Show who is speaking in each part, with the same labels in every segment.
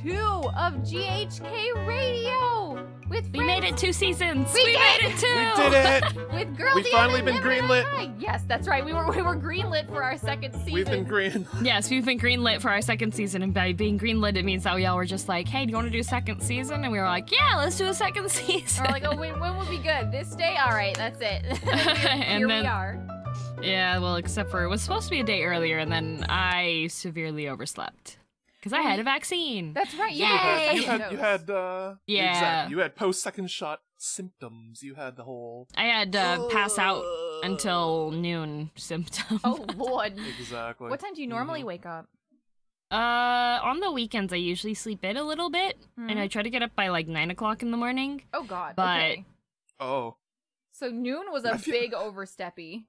Speaker 1: 2 of GHK Radio.
Speaker 2: We made it 2 seasons.
Speaker 1: We
Speaker 2: made it 2.
Speaker 3: We did it.
Speaker 1: With GirlDM.
Speaker 3: We've finally been greenlit.
Speaker 1: Yes, that's right. We were greenlit for our second season.
Speaker 3: We've been green.
Speaker 2: Yes, we've been greenlit for our second season, and by being greenlit, it means that we all were just like, hey, do you want to do a second season? And we were like, yeah, let's do a second season.
Speaker 1: We're like, oh, when would be good? This day? All right, that's it. Here we are.
Speaker 2: Yeah, well, except for it was supposed to be a day earlier, and then I severely overslept. Because I had a vaccine.
Speaker 1: That's right.
Speaker 2: Yay!
Speaker 3: You had
Speaker 2: yeah.
Speaker 3: Exactly. You had post-second shot symptoms. You had the whole...
Speaker 2: I had pass out until noon symptoms.
Speaker 1: Oh, Lord.
Speaker 3: Exactly.
Speaker 1: What time do you normally wake up?
Speaker 2: On the weekends, I usually sleep in a little bit, and I try to get up by like 9 o'clock in the morning.
Speaker 1: Oh, God.
Speaker 2: But...
Speaker 1: Okay.
Speaker 3: Oh.
Speaker 1: So noon was a big oversteppy.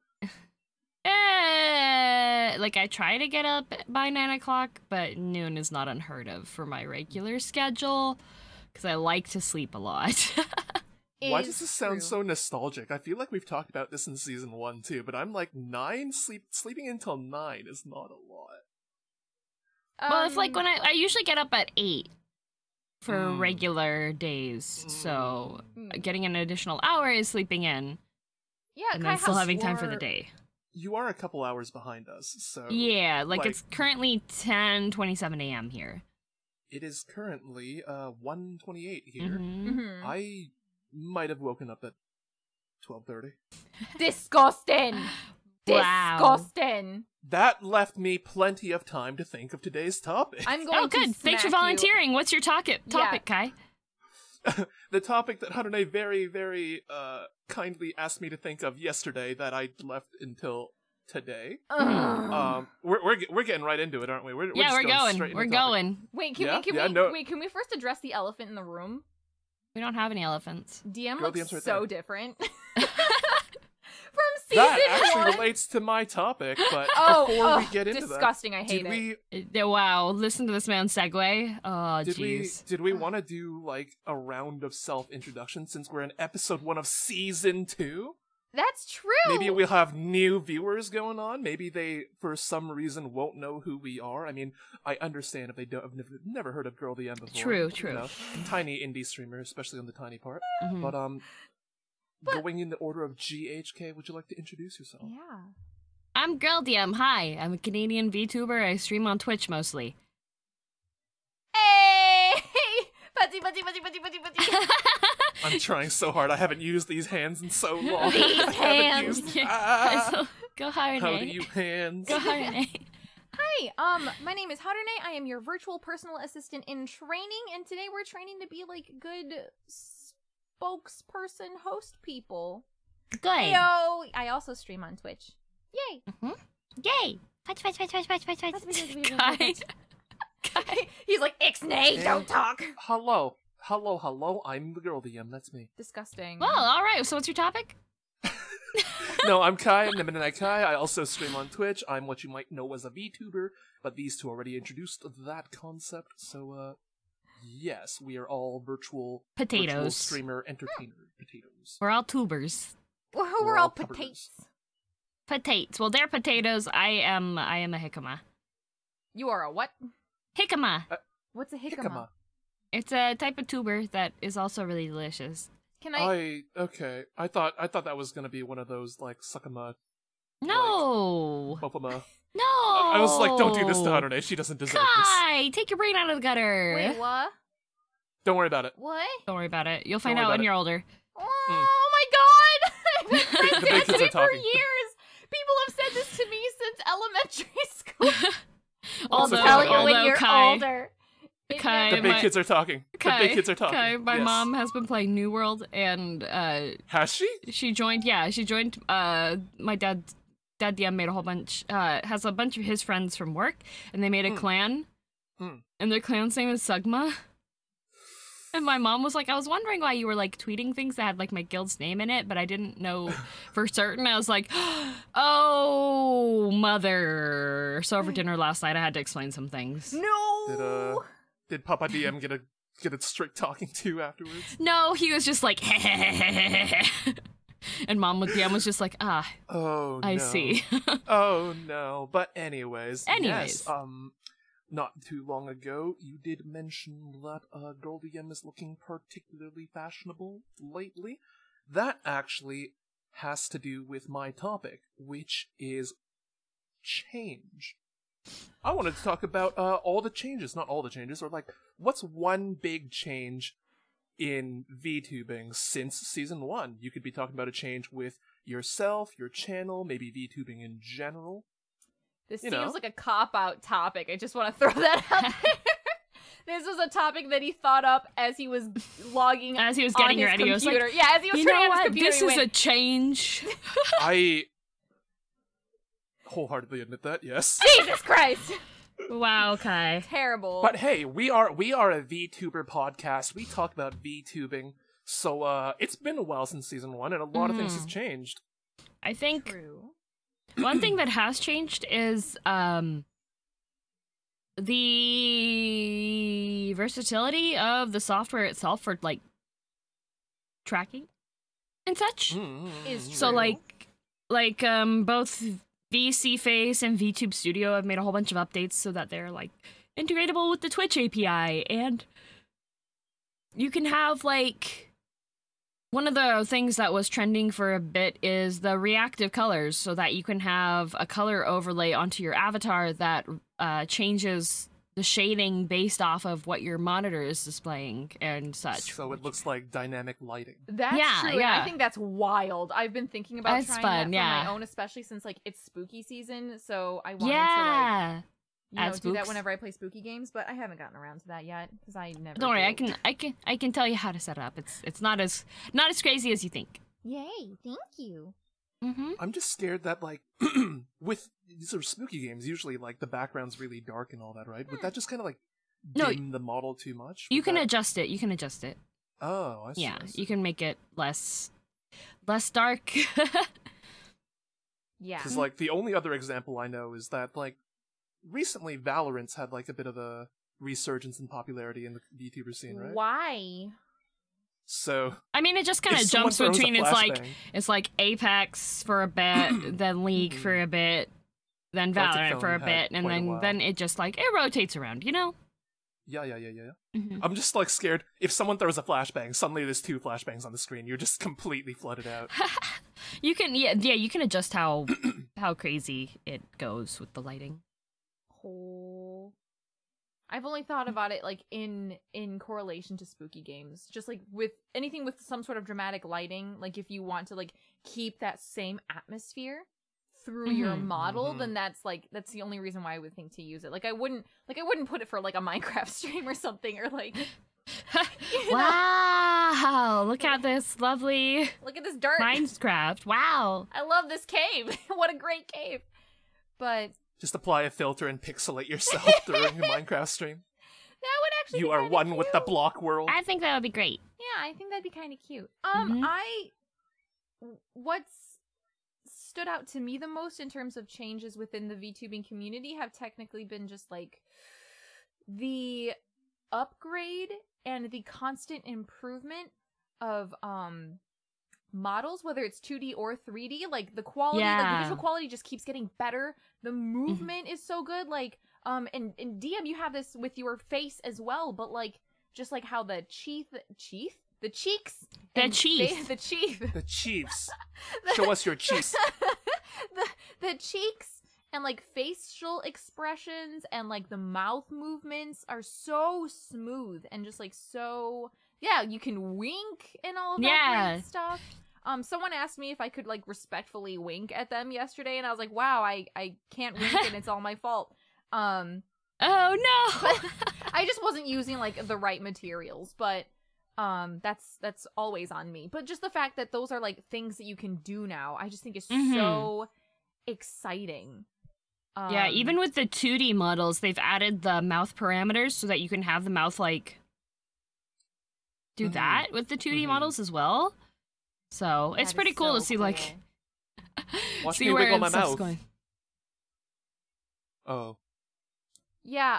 Speaker 2: Like I try to get up by 9 o'clock, but noon is not unheard of for my regular schedule, because I like to sleep a lot.
Speaker 3: Why does this sound so nostalgic? I feel like we've talked about this in season 1 too, but I'm like 9, sleeping until 9 is not a lot.
Speaker 2: Well, it's like when I usually get up at 8 for regular days, so getting an additional hour is sleeping in.
Speaker 1: Yeah,
Speaker 2: and then still having time for the day.
Speaker 3: You are a couple hours behind us, so...
Speaker 2: Yeah, like it's currently 10:27 a.m. here.
Speaker 3: It is currently 1:28 here. I might have woken up at 12:30.
Speaker 1: Disgusting!
Speaker 2: Wow.
Speaker 1: Disgusting!
Speaker 3: That left me plenty of time to think of today's topic.
Speaker 1: I'm going to
Speaker 2: good. Thanks for volunteering. What's your topic, Kai?
Speaker 3: The topic that Harune very, very kindly asked me to think of yesterday that I left until today. We're getting right into it, aren't we? We're going.
Speaker 1: We're going. Wait, can we first address the elephant in the room?
Speaker 2: We don't have any elephants.
Speaker 1: DM looks
Speaker 3: right
Speaker 1: so
Speaker 3: there.
Speaker 1: different. From season
Speaker 3: that actually
Speaker 1: 1.
Speaker 3: relates to my topic, but before we get into
Speaker 1: disgusting,
Speaker 3: that,
Speaker 1: I hate
Speaker 2: it. Wow, listen to this man segue. Oh, jeez.
Speaker 3: Did we want to do like a round of self-introduction since we're in episode 1 of season 2?
Speaker 1: That's true.
Speaker 3: Maybe we'll have new viewers going on. Maybe they, for some reason, won't know who we are. I mean, I understand if they don't have never heard of GirlDM before.
Speaker 2: True.
Speaker 3: You know, tiny indie streamer, especially on the tiny part. But going in the order of GHK, would you like to introduce yourself?
Speaker 1: Yeah.
Speaker 2: I'm GirlDM. Hi, I'm a Canadian VTuber. I stream on Twitch mostly.
Speaker 1: Hey! Putty.
Speaker 3: I'm trying so hard. I haven't used these hands in so long.
Speaker 1: These hands.
Speaker 2: Go Harune.
Speaker 3: How do you hands?
Speaker 2: Go Harune.
Speaker 1: Hi, my name is Harune. I am your virtual personal assistant in training, and today we're training to be like good spokesperson host people.
Speaker 2: Good.
Speaker 1: Heyo! I also stream on Twitch. Yay!
Speaker 2: Yay!
Speaker 1: Kai. He's like, Ixnay, don't talk.
Speaker 3: Hello. I'm the GirlDM. That's me.
Speaker 1: Disgusting.
Speaker 2: Well, all right. So what's your topic?
Speaker 3: No, I'm Kai, Nemurenai Kai. I also stream on Twitch. I'm what you might know as a VTuber, but these two already introduced that concept, so, yes, we are all virtual streamer entertainer potatoes.
Speaker 2: We're all tubers.
Speaker 1: We're all potatoes.
Speaker 2: Potatoes. Well, they're potatoes. I am a jicama.
Speaker 1: You are a what?
Speaker 2: Jicama.
Speaker 1: What's a jicama?
Speaker 2: It's a type of tuber that is also really delicious.
Speaker 1: Can I?
Speaker 3: Okay. I thought that was gonna be one of those like suckama.
Speaker 2: No.
Speaker 3: Like, bopama.
Speaker 2: No.
Speaker 3: I was like, don't do this to Harune. She doesn't deserve
Speaker 2: Kai, take your brain out of the gutter.
Speaker 1: Wait, what?
Speaker 3: Don't worry about it.
Speaker 1: What?
Speaker 2: Don't worry about it. You'll find out when you're older.
Speaker 1: Oh my God! I've been saying
Speaker 3: the big kids
Speaker 1: this to me
Speaker 3: are
Speaker 1: for
Speaker 3: talking.
Speaker 1: years. People have said this to me since elementary school.
Speaker 3: I'll
Speaker 1: tell you when you're
Speaker 2: Kai,
Speaker 1: older.
Speaker 3: The big kids are talking.
Speaker 2: Kai,
Speaker 3: the big kids are talking.
Speaker 2: Kai, my mom has been playing New World, and
Speaker 3: has she?
Speaker 2: She joined. Yeah, she joined. My dad DM made a whole bunch. Has a bunch of his friends from work, and they made a clan, and their clan's name is Sugma. And my mom was like, I was wondering why you were like tweeting things that had like my guild's name in it, but I didn't know for certain. I was like, oh, mother. So over dinner last night, I had to explain some things.
Speaker 1: No.
Speaker 3: Did Papa DM get a strict talking to afterwards?
Speaker 2: No, he was just like, and Mom with DM was just like,
Speaker 3: oh,
Speaker 2: I see.
Speaker 3: Oh no. But anyways. Yes, not too long ago, you did mention that GirlDM is looking particularly fashionable lately. That actually has to do with my topic, which is change. I wanted to talk about all the changes, not all the changes, or like, what's one big change in VTubing since Season 1? You could be talking about a change with yourself, your channel, maybe VTubing in general.
Speaker 1: This seems like a cop-out topic. I just want to throw that out there. This was a topic that he thought up as he was logging
Speaker 2: as he was getting ready.
Speaker 1: Computer. Yeah, as he was turning on his computer.
Speaker 2: This is a change.
Speaker 3: I wholeheartedly admit that, yes.
Speaker 1: Jesus Christ!
Speaker 2: Wow, Kai.
Speaker 1: Terrible.
Speaker 3: But hey, we are a VTuber podcast. We talk about VTubing. So it's been a while since Season 1, and a lot of things has changed.
Speaker 2: I think
Speaker 1: True.
Speaker 2: one thing that has changed is the versatility of the software itself for like tracking and such.
Speaker 1: Is true.
Speaker 2: So like both VC Face and VTube Studio have made a whole bunch of updates so that they're like integratable with the Twitch API, and you can have like one of the things that was trending for a bit is the reactive colors, so that you can have a color overlay onto your avatar that changes the shading based off of what your monitor is displaying and such.
Speaker 3: So it looks like dynamic lighting.
Speaker 1: That's true. And I think that's wild. I've been thinking about trying that for my own, especially since like it's spooky season. So I wanted to like do that whenever I play spooky games, but I haven't gotten around to that yet because I never.
Speaker 2: Don't worry, I can tell you how to set it up. It's not as crazy as you think.
Speaker 1: Yay! Thank you.
Speaker 3: I'm just scared that like with these are spooky games, usually like the background's really dark and all that, right? Would that just kind of like dim the model too much?
Speaker 2: You can adjust it. You can adjust it.
Speaker 3: Oh, I see.
Speaker 2: Yeah,
Speaker 3: I see.
Speaker 2: you can make it less dark.
Speaker 1: Yeah.
Speaker 3: Because like the only other example I know is that like recently Valorant's had like a bit of a resurgence in popularity in the VTuber scene, right?
Speaker 1: Why?
Speaker 3: So
Speaker 2: I mean, it just kind of jumps between it's like Apex for a bit, then League for a bit, then Valorant for a bit, and then it just like it rotates around, you know?
Speaker 3: Yeah. I'm just like scared if someone throws a flashbang, suddenly there's 2 flashbangs on the screen. You're just completely flooded out.
Speaker 2: You can you can adjust how crazy it goes with the lighting.
Speaker 1: I've only thought about it like in correlation to spooky games, just like with anything with some sort of dramatic lighting. Like if you want to like keep that same atmosphere through your model, then that's the only reason why I would think to use it. Like I wouldn't put it for like a Minecraft stream or something, or like
Speaker 2: wow, look at this lovely
Speaker 1: look at this dark
Speaker 2: Minecraft. Wow,
Speaker 1: I love this cave. What a great cave. But
Speaker 3: just apply a filter and pixelate yourself during a Minecraft stream.
Speaker 1: That would actually
Speaker 3: you
Speaker 1: be
Speaker 3: are one
Speaker 1: cute.
Speaker 3: with the block world.
Speaker 2: I think that would be great.
Speaker 1: Yeah, I think that'd be kind of cute. What's stood out to me the most in terms of changes within the VTubing community have technically been just like the upgrade and the constant improvement of models, whether it's 2D or 3D. Like the quality, like the visual quality just keeps getting better. The movement is so good. Like and DM, you have this with your face as well, but like just like how the cheeks
Speaker 3: show us your cheeks.
Speaker 1: the cheeks and like facial expressions and like the mouth movements are so smooth and just like so you can wink and all that great stuff. Someone asked me if I could like respectfully wink at them yesterday, and I was like, wow, I can't wink and it's all my fault.
Speaker 2: Oh no.
Speaker 1: I just wasn't using like the right materials, but that's always on me. But just the fact that those are like things that you can do now, I just think is so exciting.
Speaker 2: Yeah, even with the 2D models, they've added the mouth parameters so that you can have the mouth like do that with the 2D models as well. So it's pretty cool to see like
Speaker 3: watch
Speaker 2: see
Speaker 3: me
Speaker 2: where
Speaker 3: wiggle my mouth.
Speaker 2: Going.
Speaker 3: Oh.
Speaker 1: Yeah,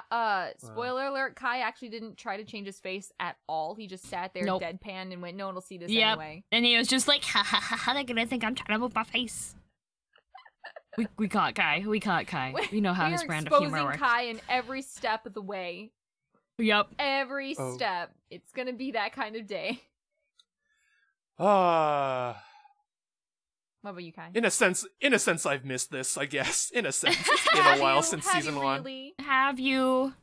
Speaker 1: spoiler alert, Kai actually didn't try to change his face at all. He just sat there deadpan and went, no one will see this anyway.
Speaker 2: And he was just like, ha ha ha, they're gonna think I'm trying to move my face. We caught Kai. We caught Kai. We know how his brand of humor works.
Speaker 1: Kai in every step of the way.
Speaker 2: Yep.
Speaker 1: Every step. It's gonna be that kind of day.
Speaker 3: What
Speaker 1: about you, Kai?
Speaker 3: In a sense, I've missed this, I guess. In a sense. It's been a while since season 1.
Speaker 1: Really?
Speaker 2: Have you?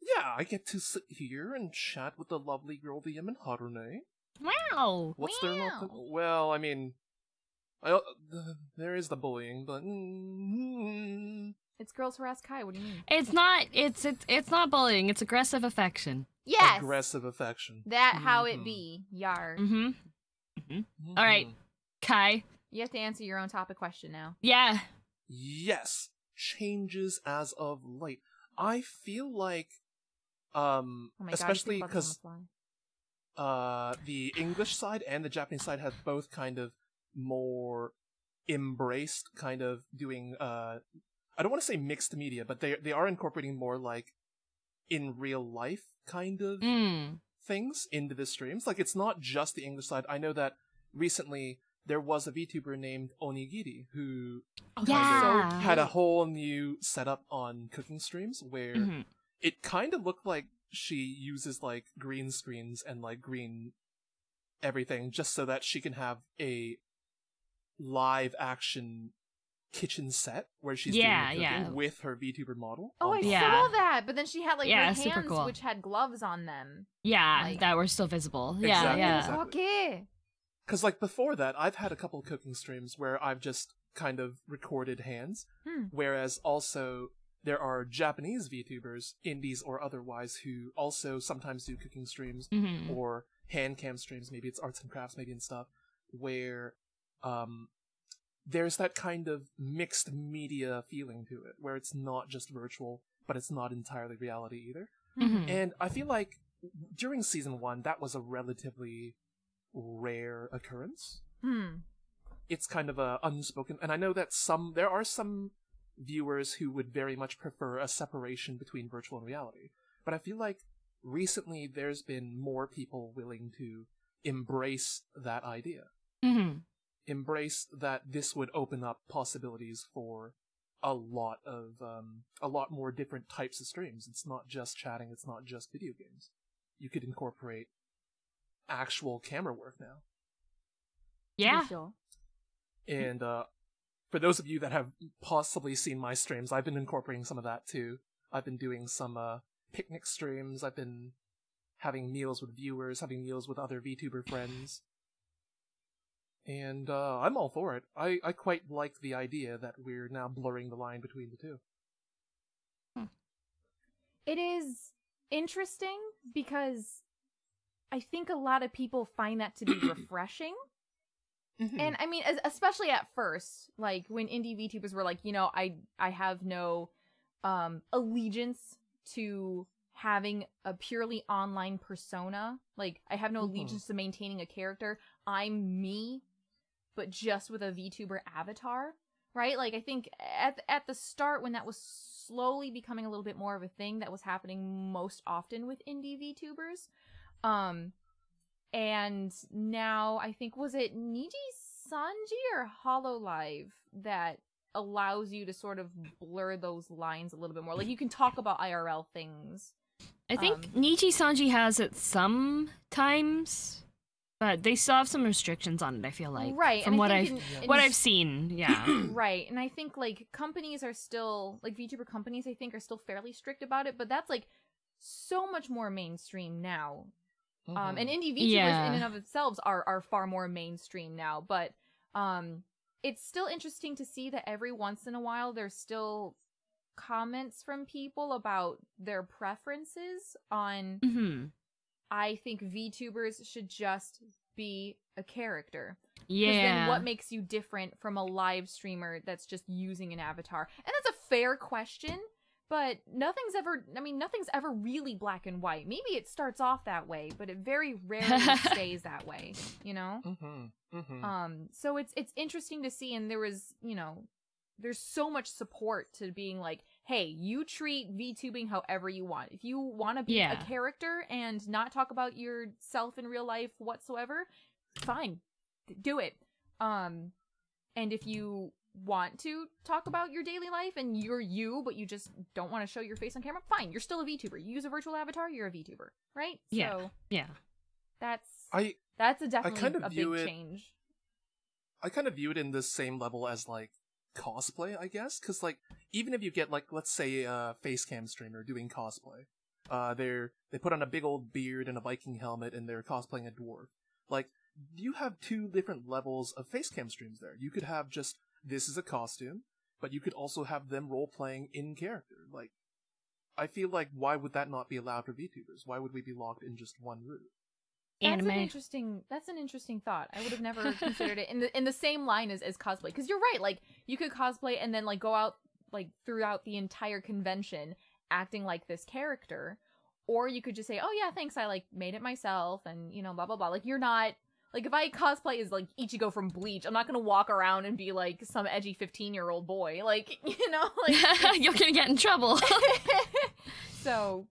Speaker 3: Yeah, I get to sit here and chat with the lovely GirlDM and Harune.
Speaker 2: Wow.
Speaker 3: What's there not? Well, I mean, there is the bullying, but
Speaker 1: it's girls harass Kai. What do you mean?
Speaker 2: It's not. It's not bullying. It's aggressive affection.
Speaker 1: Yes.
Speaker 3: Aggressive affection.
Speaker 1: That how it be. Yar.
Speaker 2: All right, Kai.
Speaker 1: You have to answer your own topic question now.
Speaker 2: Yeah.
Speaker 3: Yes. Changes as of late. I feel like, especially because the English side and the Japanese side have both kind of more embraced kind of doing I don't want to say mixed media, but they are incorporating more like in real life kind of things into the streams. Like, it's not just the English side. I know that recently there was a VTuber named Onigiri who had a whole new setup on cooking streams where it kind of looked like she uses like green screens and like green everything just so that she can have a live action kitchen set where she's doing cooking with her VTuber model.
Speaker 1: Oh, I saw that, but then she had like her hands
Speaker 2: cool.
Speaker 1: which had gloves on them.
Speaker 2: Yeah,
Speaker 1: like,
Speaker 2: that were still visible.
Speaker 3: Exactly,
Speaker 2: yeah.
Speaker 3: Exactly.
Speaker 1: Okay.
Speaker 3: Because like before that, I've had a couple of cooking streams where I've just kind of recorded hands, whereas also there are Japanese VTubers, indies or otherwise, who also sometimes do cooking streams or hand cam streams, maybe it's arts and crafts, maybe and stuff, where there's that kind of mixed media feeling to it, where it's not just virtual, but it's not entirely reality either. And I feel like during season 1, that was a relatively rare occurrence. It's kind of a unspoken, and I know that there are some viewers who would very much prefer a separation between virtual and reality, but I feel like recently there's been more people willing to embrace that idea. Embrace that this would open up possibilities for a lot more different types of streams. It's not just chatting, it's not just video games. You could incorporate actual camera work now.
Speaker 2: Yeah.
Speaker 3: And for those of you that have possibly seen my streams, I've been incorporating some of that too. I've been doing some picnic streams, I've been having meals with viewers, having meals with other VTuber friends. And I'm all for it. I quite like the idea that we're now blurring the line between the two.
Speaker 1: It is interesting because I think a lot of people find that to be refreshing. And I mean, especially at first, like when indie VTubers were like, you know, I have no allegiance to having a purely online persona. Like, I have no allegiance to maintaining a character. I'm me, but just with a VTuber avatar, right? Like, I think at the start, when that was slowly becoming a little bit more of a thing, that was happening most often with indie VTubers. And now, I think, was it Niji-Sanji or HoloLive that allows you to sort of blur those lines a little bit more? Like, you can talk about IRL things.
Speaker 2: I think Niji-Sanji has it sometimes, but they still have some restrictions on it, I feel like.
Speaker 1: Right.
Speaker 2: From what I've seen, yeah.
Speaker 1: Right. And I think, like, companies are still, like, VTuber companies, I think, are still fairly strict about it, but that's, like, so much more mainstream now. And indie VTubers in and of themselves are far more mainstream now, but it's still interesting to see that every once in a while there's still comments from people about their preferences on I think VTubers should just be a character.
Speaker 2: Yeah.
Speaker 1: Then what makes you different from a live streamer that's just using an avatar? And that's a fair question. But nothing's ever really black and white. Maybe it starts off that way, but it very rarely stays that way, you know? So it's interesting to see, and there was, you know, there's so much support to being like, hey, you treat VTubing however you want. If you want to be a character and not talk about yourself in real life whatsoever, fine, do it. And if you want to talk about your daily life and you're you, but you just don't want to show your face on camera, fine, you're still a VTuber. You use a virtual avatar, you're a VTuber, right?
Speaker 2: Yeah.
Speaker 1: So
Speaker 2: yeah.
Speaker 1: That's definitely
Speaker 3: kind of
Speaker 1: a
Speaker 3: view
Speaker 1: big
Speaker 3: it-
Speaker 1: change.
Speaker 3: I kind of view it in the same level as like cosplay, I guess, because like even if you get like let's say a face cam streamer doing cosplay, they put on a big old beard and a Viking helmet and they're cosplaying a dwarf. Like you have two different levels of face cam streams there. You could have just this is a costume, but you could also have them role playing in character. Like I feel like why would that not be allowed for VTubers? Why would we be locked in just one route?
Speaker 2: Anime.
Speaker 1: That's an interesting thought. I would have never considered it in the same line as cosplay. Because you're right, like you could cosplay and then like go out like throughout the entire convention acting like this character, or you could just say, "Oh yeah, thanks, I like made it myself," and you know, blah blah blah. Like you're not like if I cosplay as like Ichigo from Bleach, I'm not gonna walk around and be like some edgy 15-year-old boy. Like you know, like
Speaker 2: you're gonna get in trouble.
Speaker 1: So,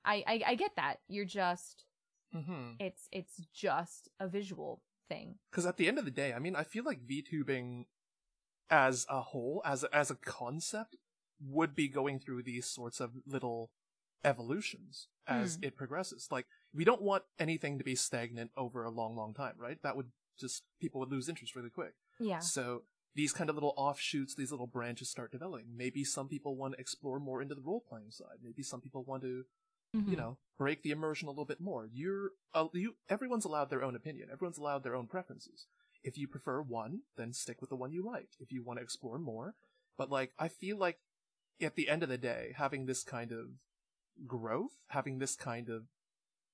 Speaker 1: I get that. You're just.
Speaker 3: Mm-hmm.
Speaker 1: It's just a visual thing.
Speaker 3: Because at the end of the day, I mean, I feel like VTubing as a whole, as a concept, would be going through these sorts of little evolutions as it progresses. Like, we don't want anything to be stagnant over a long, long time, right? That would just, people would lose interest really quick.
Speaker 1: Yeah.
Speaker 3: So these kind of little offshoots, these little branches start developing. Maybe some people want to explore more into the role-playing side. Maybe some people want to you know, break the immersion a little bit more. Everyone's allowed their own opinion. Everyone's allowed their own preferences. If you prefer one, then stick with the one you like. If you want to explore more. But, like, I feel like at the end of the day, having this kind of growth, having this kind of,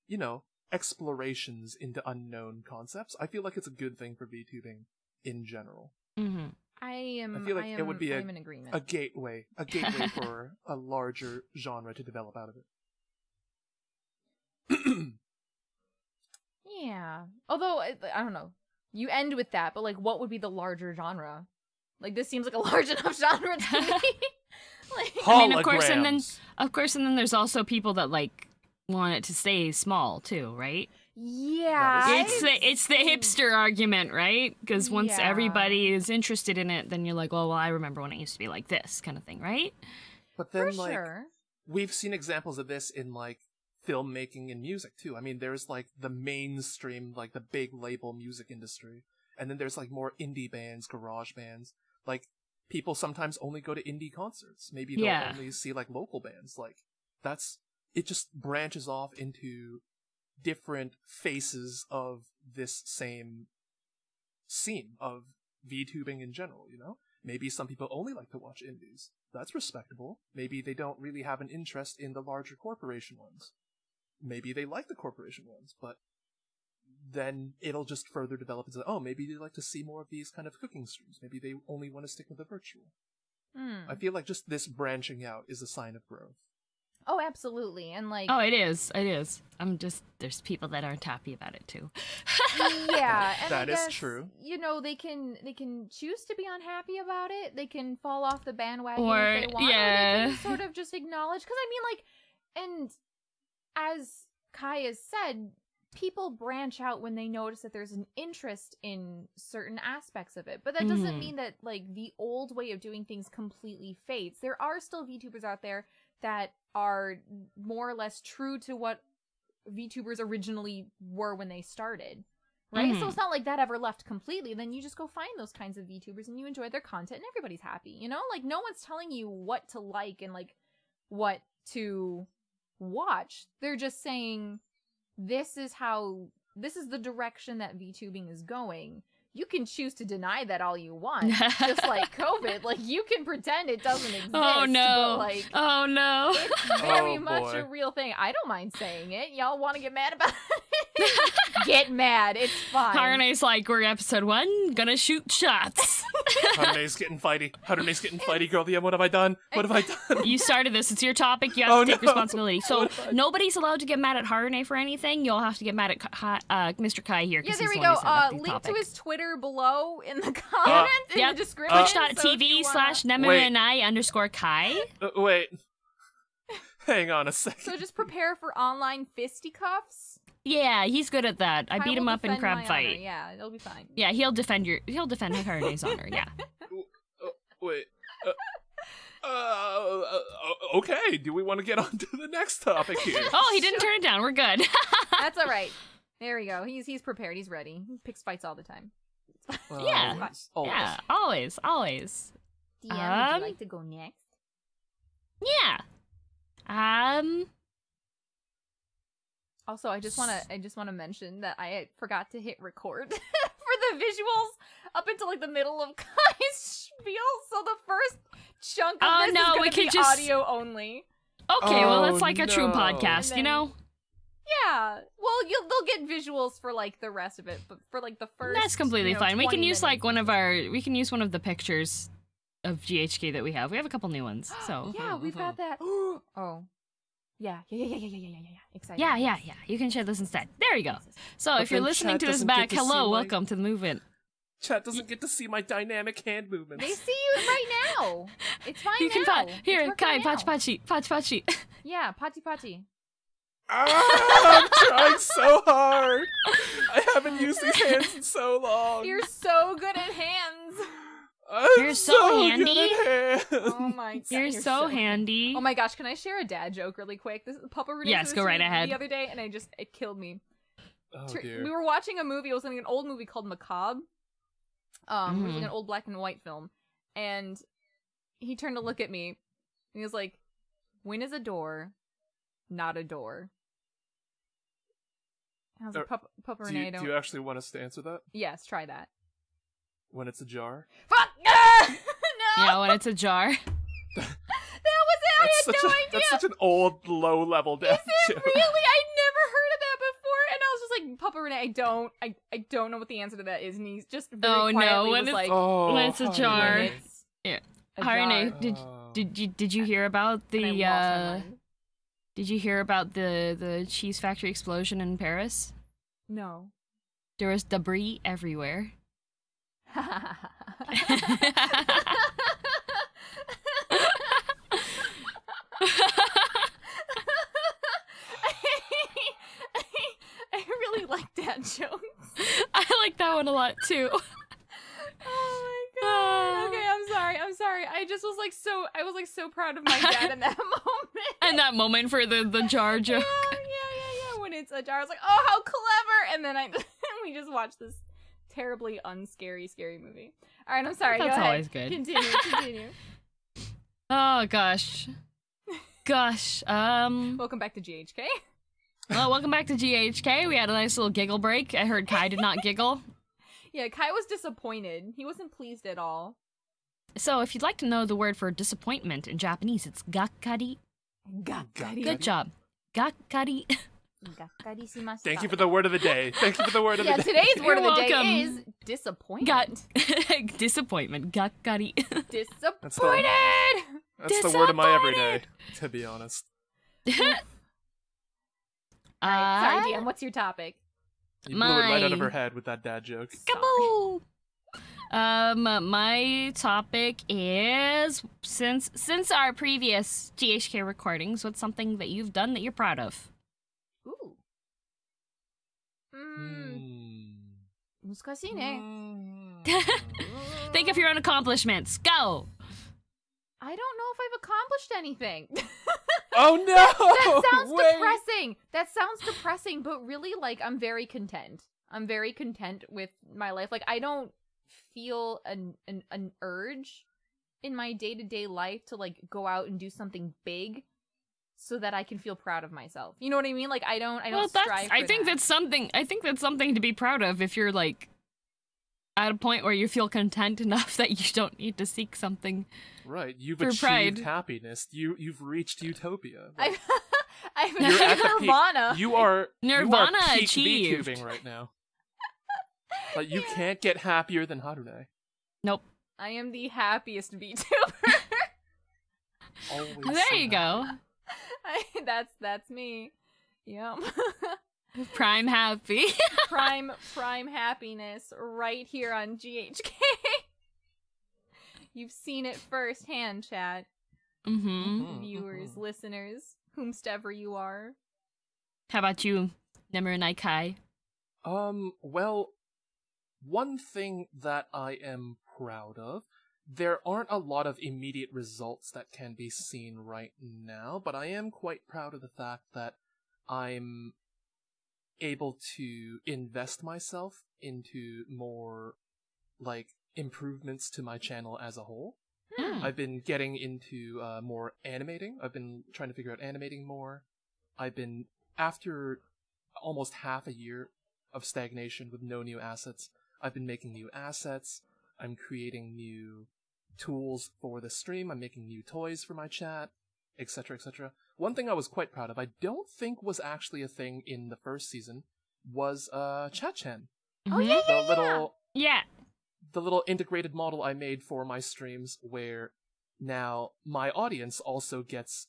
Speaker 3: you know, explorations into unknown concepts, I feel like it's a good thing for VTubing in general.
Speaker 2: Mm-hmm.
Speaker 1: I
Speaker 3: feel like it would be
Speaker 1: in agreement.
Speaker 3: a gateway for a larger genre to develop out of it.
Speaker 1: Yeah. Although, I don't know. You end with that, but, like, what would be the larger genre? Like, this seems like a large enough genre to me. Like,
Speaker 2: I mean, of course, and then there's also people that, like, want it to stay small, too, right?
Speaker 1: yeah.
Speaker 2: It's the hipster argument, right? Because once everybody is interested in it, then you're like, well, I remember when it used to be like this kind of thing, right?
Speaker 3: But then,
Speaker 1: For
Speaker 3: like,
Speaker 1: sure.
Speaker 3: we've seen examples of this in, like, filmmaking and music too. I mean, there's like the mainstream, like the big label music industry, and then there's like more indie bands, garage bands. Like people sometimes only go to indie concerts. Maybe they'll only see like local bands. Like it just branches off into different faces of this same scene of VTubing in general, you know? Maybe some people only like to watch indies. That's respectable. Maybe they don't really have an interest in the larger corporation ones. Maybe they like the corporation ones, but then it'll just further develop into, oh, maybe they like to see more of these kind of cooking streams. Maybe they only want to stick with the virtual. I feel like just this branching out is a sign of growth.
Speaker 1: Oh, absolutely. And like,
Speaker 2: oh, it is. There's people that aren't happy about it too.
Speaker 1: yeah, and
Speaker 3: that
Speaker 1: I guess,
Speaker 3: is true.
Speaker 1: You know, they can choose to be unhappy about it. They can fall off the bandwagon
Speaker 2: Or,
Speaker 1: if they want.
Speaker 2: yeah.
Speaker 1: Or they can sort of just acknowledge. Because I mean, like, and as Kai has said, people branch out when they notice that there's an interest in certain aspects of it. But that doesn't mean that, like, the old way of doing things completely fades. There are still VTubers out there that are more or less true to what VTubers originally were when they started. Right? So it's not like that ever left completely. Then you just go find those kinds of VTubers and you enjoy their content and everybody's happy. You know? Like, no one's telling you what to like and, like, what to watch. They're just saying, this is the direction that VTubing is going. You can choose to deny that all you want, just like COVID. Like, you can pretend it doesn't exist.
Speaker 2: Oh no!
Speaker 1: But, like,
Speaker 2: oh no!
Speaker 1: It's very much a real thing. I don't mind saying it. Y'all want to get mad about it? Get mad. It's fine.
Speaker 2: Harune's like, we're episode 1, gonna shoot shots.
Speaker 3: Harune's getting fighty. GirlDM, what have I done? What have I done?
Speaker 2: You started this. It's your topic. You have to take responsibility. So nobody's allowed to get mad at Harune for anything. You'll have to get mad at Mr. Kai here.
Speaker 1: Yeah, there
Speaker 2: he's
Speaker 1: we
Speaker 2: the one
Speaker 1: go.
Speaker 2: who set up the
Speaker 1: Link
Speaker 2: topic.
Speaker 1: to his Twitter below in the comments, in the description.
Speaker 2: Twitch.tv/Nemurenai_Kai.
Speaker 3: Wait. Hang on a second.
Speaker 1: So just prepare for online fisticuffs.
Speaker 2: Yeah, he's good at that. I
Speaker 1: Kai
Speaker 2: beat
Speaker 1: will
Speaker 2: him up in
Speaker 1: defend
Speaker 2: crab
Speaker 1: my
Speaker 2: fight.
Speaker 1: honor. Yeah, it'll be fine.
Speaker 2: Yeah, he'll defend Harune's honor. Yeah.
Speaker 3: Wait. Okay. Do we want to get on to the next topic here?
Speaker 2: Oh, he didn't turn it down. We're good.
Speaker 1: That's all right. There we go. He's prepared. He's ready. He picks fights all the time.
Speaker 2: Yeah.
Speaker 3: Always.
Speaker 2: Yeah, always.
Speaker 1: DM, would you like to go next?
Speaker 2: Yeah.
Speaker 1: Also, I just wanna mention that I forgot to hit record for the visuals up until like the middle of Kai's spiel. So the first chunk of this is gonna be audio only.
Speaker 2: Okay, well that's like a true podcast,
Speaker 1: then,
Speaker 2: you know.
Speaker 1: Yeah. Well, they'll get visuals for like the rest of it, but for like the first.
Speaker 2: That's completely fine. We can use like
Speaker 1: one of
Speaker 2: we can use one of the pictures of GHK that we have. We have a couple new ones, so.
Speaker 1: Yeah, we've got that. Oh. Yeah. Excited.
Speaker 2: Yeah. You can share this instead. There you go. So
Speaker 3: But
Speaker 2: if you're
Speaker 3: then
Speaker 2: listening
Speaker 3: chat
Speaker 2: to this
Speaker 3: doesn't
Speaker 2: back,
Speaker 3: get to see
Speaker 2: hello,
Speaker 3: my-
Speaker 2: welcome to the movement.
Speaker 3: Chat doesn't get to see my dynamic hand movements.
Speaker 1: They see you right now. It's fine
Speaker 2: You
Speaker 1: now.
Speaker 2: can here,
Speaker 1: It's
Speaker 2: Kai,
Speaker 1: working
Speaker 2: pachi.
Speaker 1: Yeah, pachi.
Speaker 3: I'm trying so hard. I haven't used these hands in so long.
Speaker 1: You're so good at hands.
Speaker 2: You're so handy.
Speaker 3: Good at hands.
Speaker 1: Oh my god.
Speaker 2: You're so handy.
Speaker 1: Oh my gosh, can I share a dad joke really quick? This Papa Renee
Speaker 2: Yes,
Speaker 1: said
Speaker 2: go
Speaker 1: this to
Speaker 2: right
Speaker 1: me
Speaker 2: ahead.
Speaker 1: the other day, and it killed me.
Speaker 3: Oh, dear.
Speaker 1: We were watching a movie. It was like an old movie called Macabre. It was like
Speaker 2: Mhm.
Speaker 1: an old black and white film, and he turned to look at me, and he was like, "When is a door not a door?" And I was like, Papa Renee, I don't.
Speaker 3: Do you actually want us to answer that?
Speaker 1: Yes, try that.
Speaker 3: When it's a jar?
Speaker 1: Fuck! No!
Speaker 2: Yeah, when it's a jar.
Speaker 1: That was it! I had no idea!
Speaker 3: That's such an old, low-level dad joke.
Speaker 1: Really? I never heard of that before, and I was just like, Papa Renee, I don't know what the answer to that is, and he's just very quietly
Speaker 2: when
Speaker 1: was
Speaker 2: it's
Speaker 1: like,
Speaker 2: when it's a
Speaker 3: Harune.
Speaker 2: jar.
Speaker 1: when it's
Speaker 2: Yeah.
Speaker 1: a
Speaker 2: Harune,
Speaker 1: jar.
Speaker 2: did you hear about
Speaker 1: And I
Speaker 2: the
Speaker 1: lost my mind.
Speaker 2: did you hear about the cheese factory explosion in Paris?
Speaker 1: No.
Speaker 2: There was debris everywhere.
Speaker 1: I really like dad jokes.
Speaker 2: I like that one a lot too.
Speaker 1: Oh my god. Okay, I'm sorry. I was so proud of my dad in that moment.
Speaker 2: And that moment for the jar joke.
Speaker 1: Yeah. When it's a jar, I was like, oh, how clever! And then we just watched this terribly scary movie. All right, I'm sorry.
Speaker 2: That's
Speaker 1: Go ahead.
Speaker 2: always good.
Speaker 1: Continue.
Speaker 2: Oh gosh.
Speaker 1: Welcome back to GHK.
Speaker 2: Well, welcome back to GHK. We had a nice little giggle break. I heard Kai did not giggle.
Speaker 1: Yeah, Kai was disappointed. He wasn't pleased at all.
Speaker 2: So, if you'd like to know the word for disappointment in Japanese, it's gakkari.
Speaker 1: Gakkari.
Speaker 2: Good job. Gakkari.
Speaker 3: Thank you for the word of the day.
Speaker 1: Yeah, today's word of the day
Speaker 2: welcome.
Speaker 1: is disappointment.
Speaker 2: Disappointment. Gakkari.
Speaker 1: Disappointed!
Speaker 3: That's the word of my everyday, to be honest.
Speaker 1: Sorry, DM, what's your topic?
Speaker 3: You blew it right out of her head with that dad joke.
Speaker 2: Kaboo! My topic is since our previous GHK recordings, what's something that you've done that you're proud of?
Speaker 1: Ooh. 難しいね.
Speaker 2: Think of your own accomplishments. Go!
Speaker 1: I don't know if I've accomplished anything.
Speaker 3: Oh no!
Speaker 1: That sounds
Speaker 3: Wait.
Speaker 1: depressing. That sounds depressing, but really, like, I'm very content. I'm very content with my life. Like, I don't feel an urge in my day-to-day life to, like, go out and do something big so that I can feel proud of myself. You know what I mean? Like, I don't strive for
Speaker 2: I think
Speaker 1: that.
Speaker 2: that's something to be proud of if you're, like, at a point where you feel content enough that you don't need to seek something.
Speaker 3: Right, you've
Speaker 2: for
Speaker 3: achieved
Speaker 2: pride.
Speaker 3: happiness. You've reached utopia. Like,
Speaker 1: I've
Speaker 3: you're at
Speaker 1: achieved
Speaker 3: the peak.
Speaker 1: nirvana.
Speaker 3: You are
Speaker 2: Nirvana
Speaker 3: peak
Speaker 2: achieved.
Speaker 3: VTubing right now. Like, you can't get happier than Harune.
Speaker 2: Nope.
Speaker 1: I am the happiest VTuber.
Speaker 3: Always
Speaker 2: There
Speaker 3: so
Speaker 2: you go.
Speaker 1: That's me. Yep.
Speaker 2: Prime happy.
Speaker 1: prime happiness right here on GHK. You've seen it firsthand, chat.
Speaker 2: Mm-hmm.
Speaker 1: Viewers, listeners, whomstever you are.
Speaker 2: How about you, Nemurenai Kai?
Speaker 3: Well, one thing that I am proud of, there aren't a lot of immediate results that can be seen right now, but I am quite proud of the fact that I'm able to invest myself into more, like, improvements to my channel as a whole. I've been getting into more animating. I've been trying to figure out animating more. I've been, after almost half a year of stagnation with no new assets, I've been making new assets. I'm creating new tools for the stream. I'm making new toys for my chat, etc., etc. One thing I was quite proud of, I don't think was actually a thing in the first season, was Chat-chan.
Speaker 1: Oh, yeah,
Speaker 3: The little...
Speaker 2: Yeah.
Speaker 3: The little integrated model I made for my streams, where now my audience also gets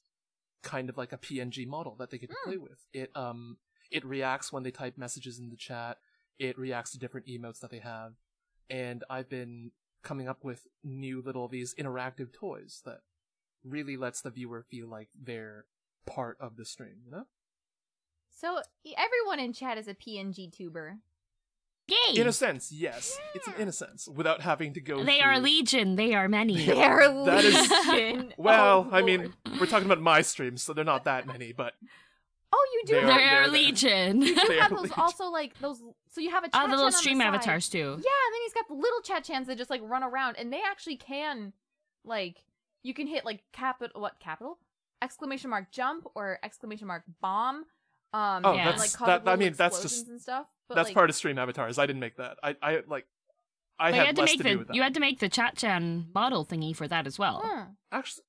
Speaker 3: kind of like a PNG model that they get to play with. It reacts when they type messages in the chat. It reacts to different emotes that they have. And I've been coming up with new little these interactive toys that really lets the viewer feel like they're part of the stream, you know?
Speaker 1: So everyone in chat is a PNG tuber.
Speaker 2: Yay!
Speaker 3: In a sense, yes. It's an in a sense, without having to go
Speaker 2: They
Speaker 3: through...
Speaker 2: are legion. They are many.
Speaker 1: They are
Speaker 3: That is-
Speaker 1: legion.
Speaker 3: Well,
Speaker 1: Oh,
Speaker 3: I mean,
Speaker 1: Lord.
Speaker 3: we're talking about my streams, so they're not that many, but...
Speaker 1: Oh, you do
Speaker 3: They
Speaker 1: have
Speaker 2: They
Speaker 3: they're
Speaker 2: are
Speaker 3: there.
Speaker 2: legion.
Speaker 1: you do
Speaker 3: They
Speaker 1: have
Speaker 3: are
Speaker 1: those
Speaker 3: legion.
Speaker 1: also like those. So you have a chat
Speaker 2: Oh, the little
Speaker 1: on
Speaker 2: stream
Speaker 1: side.
Speaker 2: avatars too.
Speaker 1: Yeah, and then he's got the little chat chans that just like run around, and they actually can, like, you can hit like capital exclamation mark jump or exclamation mark bomb.
Speaker 3: Oh,
Speaker 2: Yeah.
Speaker 1: and, like,
Speaker 3: that's
Speaker 1: cause
Speaker 3: that. I
Speaker 1: little
Speaker 3: mean, that's
Speaker 1: explosions
Speaker 3: just
Speaker 1: and stuff. But,
Speaker 3: that's
Speaker 1: like,
Speaker 3: part of stream avatars. I didn't make that. I
Speaker 2: But
Speaker 3: had
Speaker 2: you had to
Speaker 3: less
Speaker 2: make
Speaker 3: to do with
Speaker 2: the
Speaker 3: that.
Speaker 2: you had to make the chat-chan model thingy for that as well.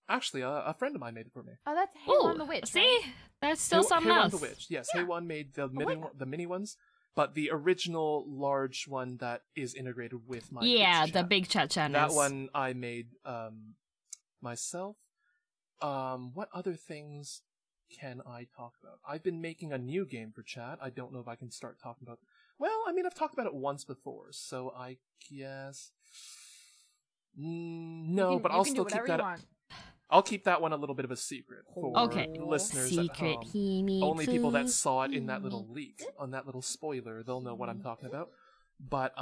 Speaker 3: Actually, a friend of mine made it for me.
Speaker 1: Oh, that's
Speaker 2: Ooh,
Speaker 1: Hey on the Witch.
Speaker 2: see,
Speaker 1: right?
Speaker 2: that's still something
Speaker 3: Hey-Wan
Speaker 2: else.
Speaker 3: the Witch. Yes,
Speaker 1: Yeah.
Speaker 3: Hey-Wan made the
Speaker 1: like
Speaker 3: the mini ones, but the original large one that is integrated with my
Speaker 2: Yeah,
Speaker 3: Twitch
Speaker 2: the
Speaker 3: chat,
Speaker 2: big chat-chan.
Speaker 3: that
Speaker 2: is.
Speaker 3: one I made myself. What other things can I talk about? I've been making a new game for chat. I don't know if I can start talking about. Well, I mean, I've talked about it once before, so I guess no. But I'll still keep that. I'll keep that one a little bit of a secret for
Speaker 2: Okay.
Speaker 3: listeners
Speaker 2: Secret.
Speaker 3: at home.
Speaker 2: He needs
Speaker 3: Only people that
Speaker 2: to
Speaker 3: saw it in that little
Speaker 2: keep
Speaker 3: leak, on that little spoiler, they'll know what I'm talking about. But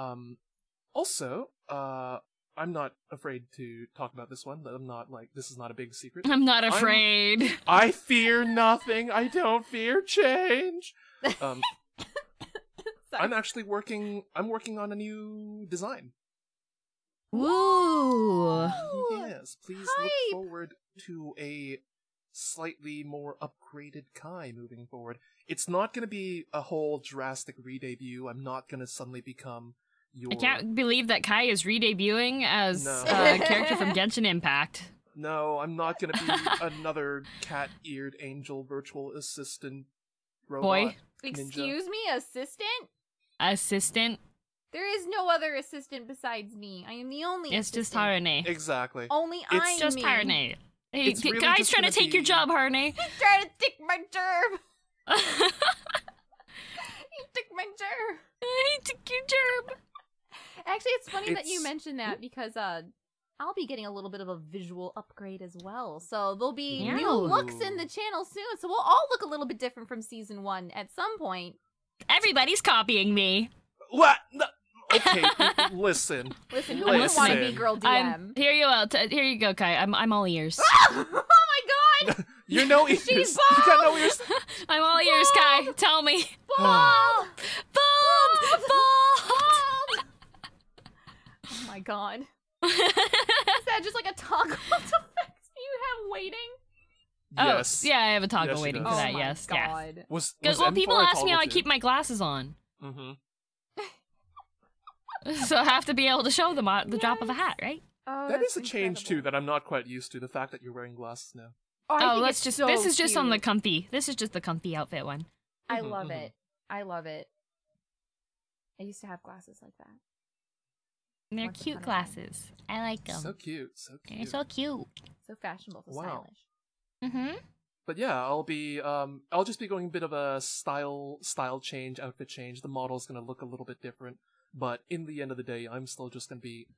Speaker 3: also, I'm not afraid to talk about this one. I'm not like, this is not a big secret.
Speaker 2: I'm not afraid.
Speaker 3: I fear nothing. I don't fear change. I'm actually working on a new design.
Speaker 2: Woo!
Speaker 3: Yes, please
Speaker 1: Hype.
Speaker 3: look forward to a slightly more upgraded Kai moving forward. It's not going to be a whole drastic re-debut. I'm not going to suddenly become your...
Speaker 2: I can't believe that Kai is re-debuting as
Speaker 3: No.
Speaker 2: a character from Genshin Impact.
Speaker 3: No, I'm not going to be another cat-eared angel virtual assistant robot.
Speaker 2: Boy.
Speaker 1: Excuse me, assistant?
Speaker 2: Assistant.
Speaker 1: There is no other assistant besides me. I am the only
Speaker 2: It's just
Speaker 1: assistant.
Speaker 2: Harune.
Speaker 3: Exactly.
Speaker 1: Only
Speaker 3: It's
Speaker 1: I'm
Speaker 2: Just
Speaker 1: me.
Speaker 2: Harune. Hey,
Speaker 3: It's really
Speaker 2: Guy's
Speaker 3: just
Speaker 2: trying to
Speaker 3: gonna
Speaker 2: take your
Speaker 3: be-
Speaker 2: job, Harune.
Speaker 1: He's trying to take my gerb. He took my gerb.
Speaker 2: He took your gerb.
Speaker 1: Actually, it's funny that you
Speaker 3: It's-
Speaker 1: mentioned that because I'll be getting a little bit of a visual upgrade as well. So there'll be
Speaker 2: Yeah.
Speaker 1: new looks in the channel soon. So we'll all look a little bit different from season 1 at some point.
Speaker 2: Everybody's copying me.
Speaker 3: What? No. Okay, listen.
Speaker 1: Listen, who
Speaker 3: Listen.
Speaker 1: wouldn't want to be girl DM?
Speaker 2: Here you go, Kai. I'm all ears.
Speaker 1: Oh my god!
Speaker 3: You're no ears.
Speaker 1: She's
Speaker 3: You got no ears.
Speaker 2: I'm all ears, Kai. Tell me.
Speaker 1: Bald!
Speaker 2: Bald! Bald!
Speaker 1: Oh my god. Is that just like a toggle effect you have waiting?
Speaker 3: Yes.
Speaker 2: Oh, yeah, I have a toggle
Speaker 3: Yes, she
Speaker 2: waiting
Speaker 3: does.
Speaker 2: for
Speaker 1: Oh
Speaker 2: that,
Speaker 1: my
Speaker 2: yes. Yeah.
Speaker 1: god.
Speaker 3: Was
Speaker 2: Well, people
Speaker 3: M4
Speaker 2: ask me how I
Speaker 3: toggle
Speaker 2: keep
Speaker 3: too?
Speaker 2: my glasses on.
Speaker 3: Mm-hmm.
Speaker 2: So I have to be able to show them at the drop of a hat, right?
Speaker 1: Oh,
Speaker 3: That
Speaker 1: that's
Speaker 3: is a change too
Speaker 1: incredible.
Speaker 3: that I'm not quite used to. The fact that you're wearing glasses now.
Speaker 1: I
Speaker 2: Oh,
Speaker 1: think
Speaker 2: let's
Speaker 1: it's
Speaker 2: just
Speaker 1: so
Speaker 2: this is just on the
Speaker 1: cute.
Speaker 2: comfy. This is just the comfy outfit one.
Speaker 1: I
Speaker 3: Mhm,
Speaker 1: love
Speaker 3: mhm.
Speaker 1: it. I love it. I used to have glasses like that.
Speaker 2: And they're
Speaker 1: Once
Speaker 2: cute
Speaker 1: upon a time.
Speaker 2: glasses. I like them.
Speaker 3: So cute. So
Speaker 2: They're
Speaker 3: cute.
Speaker 2: so cute.
Speaker 1: So fashionable, so
Speaker 3: Wow.
Speaker 1: stylish.
Speaker 2: Mm-hmm.
Speaker 3: But yeah, I'll just be going a bit of a style change, outfit change. The model's gonna look a little bit different, but in the end of the day, I'm still just gonna be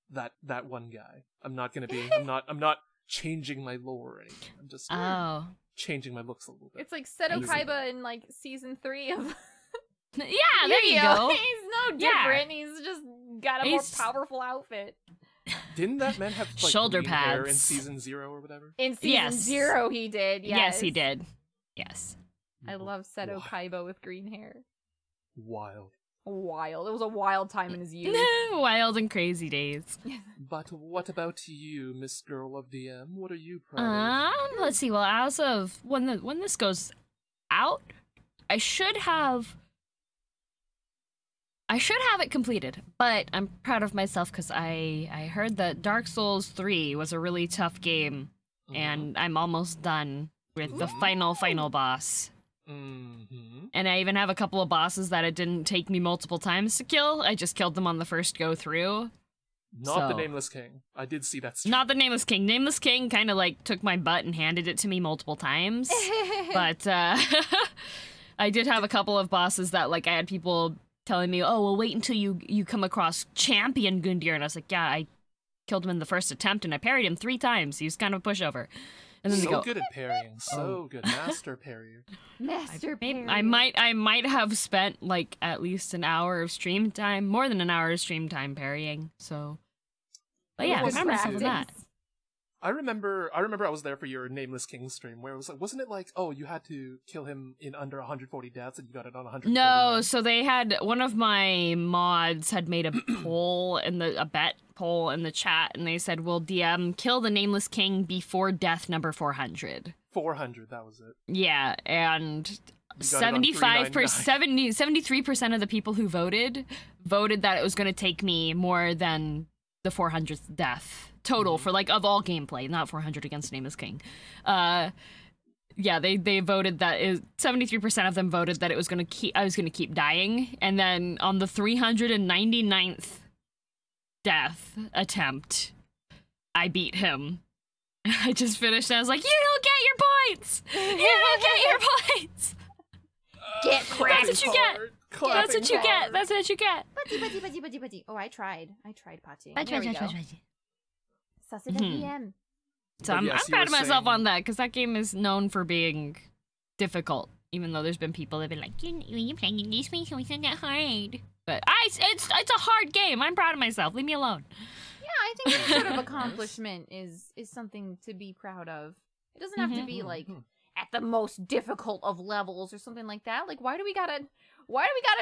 Speaker 3: that one guy. I'm not gonna be. I'm not changing my lore or anything. I'm just
Speaker 2: Oh.
Speaker 3: changing my looks a little bit.
Speaker 1: It's like Seto
Speaker 3: Easy.
Speaker 1: Kaiba in like season 3 of
Speaker 2: Yeah, there you
Speaker 1: Yu-Gi-Oh!
Speaker 2: go.
Speaker 1: He's no
Speaker 2: Yeah.
Speaker 1: different. He's just got a
Speaker 2: He's-
Speaker 1: more powerful outfit.
Speaker 3: Didn't that man have like
Speaker 2: Shoulder
Speaker 3: green hair in
Speaker 2: pads.
Speaker 3: season 0 or whatever?
Speaker 1: In season 0, he did. Yes.
Speaker 2: Yes, he did. Yes.
Speaker 1: I love Seto
Speaker 3: Wow.
Speaker 1: Kaiba with green hair.
Speaker 3: Wild.
Speaker 1: Wild. It was a wild time in his youth.
Speaker 2: Wild and crazy days.
Speaker 3: But what about you, Miss Girl of DM? What are you proud of?
Speaker 2: Let's see. Well, as of when this goes out, I should have it completed. But I'm proud of myself because I heard that Dark Souls 3 was a really tough game, and I'm almost done with the final boss.
Speaker 3: Mm-hmm.
Speaker 2: And I even have a couple of bosses that it didn't take me multiple times to kill. I just killed them on the first go through.
Speaker 3: Not the Nameless King. I did see that stream.
Speaker 2: Not the Nameless King. Nameless King kind of like took my butt and handed it to me multiple times. But I did have a couple of bosses that like I had people telling me, oh, well, wait until you come across Champion Gundyr. And I was like, yeah, I killed him in the first attempt and I parried him 3 times. He was kind of a pushover. And then they
Speaker 3: So
Speaker 2: go,
Speaker 3: good at parrying. So good. Master parrier.
Speaker 1: Master
Speaker 2: Maybe,
Speaker 1: parry.
Speaker 2: I might have spent like at least an hour of stream time, more than an hour of stream time parrying. So, but yeah, I
Speaker 3: was
Speaker 2: remember myself with that.
Speaker 3: I remember I was there for your Nameless King stream where it was like, wasn't it like, oh, you had to kill him in under 140 deaths and you got it on 140?
Speaker 2: No, so they had, one of my mods had made a poll a bet poll in the chat, and they said, will DM kill the Nameless King before death number 400?
Speaker 3: 400, that was it.
Speaker 2: Yeah, and
Speaker 3: You got it on
Speaker 2: 73% of the people who voted that it was going to take me more than the 400th death total for like of all gameplay, not 400 against Nameless King. Yeah, they voted that 73% of them voted that it was going to I was going to keep dying, and then on the 399th death attempt, I beat him. I just finished and I was like, you don't get your points! You don't get your points!
Speaker 1: Get cracked.
Speaker 2: That's what you get! That's what you get! That's what you get!
Speaker 1: Putty. Oh, I tried Putty. There we go. Sasita DM.
Speaker 2: So I'm proud of myself on that, because that game is known for being difficult, even though there's been people that have been like, you're playing this way, so it's not that hard. But it's a hard game. I'm proud of myself. Leave me alone.
Speaker 1: Yeah, I think any sort of accomplishment is something to be proud of. It doesn't have to be like at the most difficult of levels or something like that. Like, why do we gotta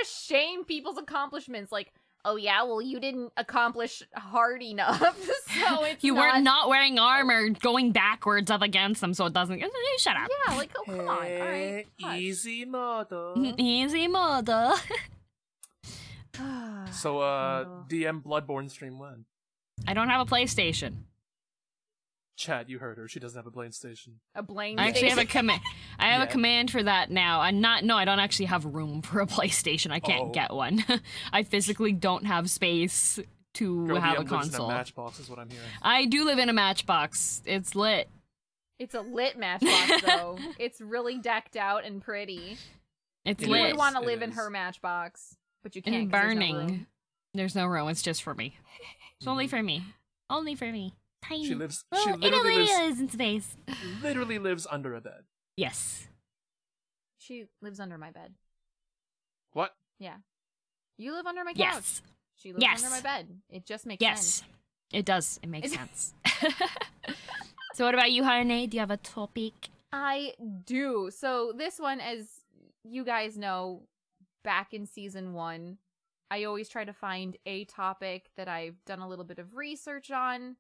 Speaker 1: shame people's accomplishments? Like, oh yeah, well you didn't accomplish hard enough, so it's
Speaker 2: you weren't not wearing armor, going backwards up against them, so it doesn't. Shut up.
Speaker 1: Yeah, like, oh come on, all right.
Speaker 3: Easy mode.
Speaker 2: Easy mode.
Speaker 3: So DM Bloodborne stream when?
Speaker 2: I don't have a PlayStation.
Speaker 3: Chad, you heard her. She doesn't have a PlayStation.
Speaker 1: A blame.
Speaker 2: I actually have a command. I have
Speaker 3: Yeah.
Speaker 2: a command for that now. I don't actually have room for a PlayStation. I can't get one. I physically don't have space to
Speaker 3: Girl,
Speaker 2: have
Speaker 3: DM
Speaker 2: a
Speaker 3: lives in
Speaker 2: console.
Speaker 3: Matchbox is what I'm hearing.
Speaker 2: I do live in a Matchbox. It's lit.
Speaker 1: It's a lit Matchbox though. It's really decked out and pretty.
Speaker 2: It's
Speaker 1: You
Speaker 2: lit.
Speaker 1: would want to
Speaker 3: It
Speaker 1: live in
Speaker 3: is.
Speaker 1: her Matchbox, but you can't.
Speaker 2: And
Speaker 1: 'cause there's no
Speaker 2: burning.
Speaker 1: room.
Speaker 2: There's no room. It's just for me. It's only for me. Only for me. Tiny.
Speaker 3: She lives.
Speaker 2: Well,
Speaker 3: She
Speaker 2: it
Speaker 3: literally
Speaker 2: only
Speaker 3: lives.
Speaker 2: lives in space.
Speaker 3: Literally lives under a bed.
Speaker 2: Yes.
Speaker 1: She lives under my bed.
Speaker 3: What?
Speaker 1: Yeah. You live under my couch.
Speaker 2: Yes.
Speaker 1: She lives
Speaker 2: Yes.
Speaker 1: under my bed. It just makes
Speaker 2: Yes.
Speaker 1: sense.
Speaker 2: It does. It makes sense. So what about you, Harune? Do you have a topic?
Speaker 1: I do. So this one, as you guys know, back in season 1, I always try to find a topic that I've done a little bit of research on.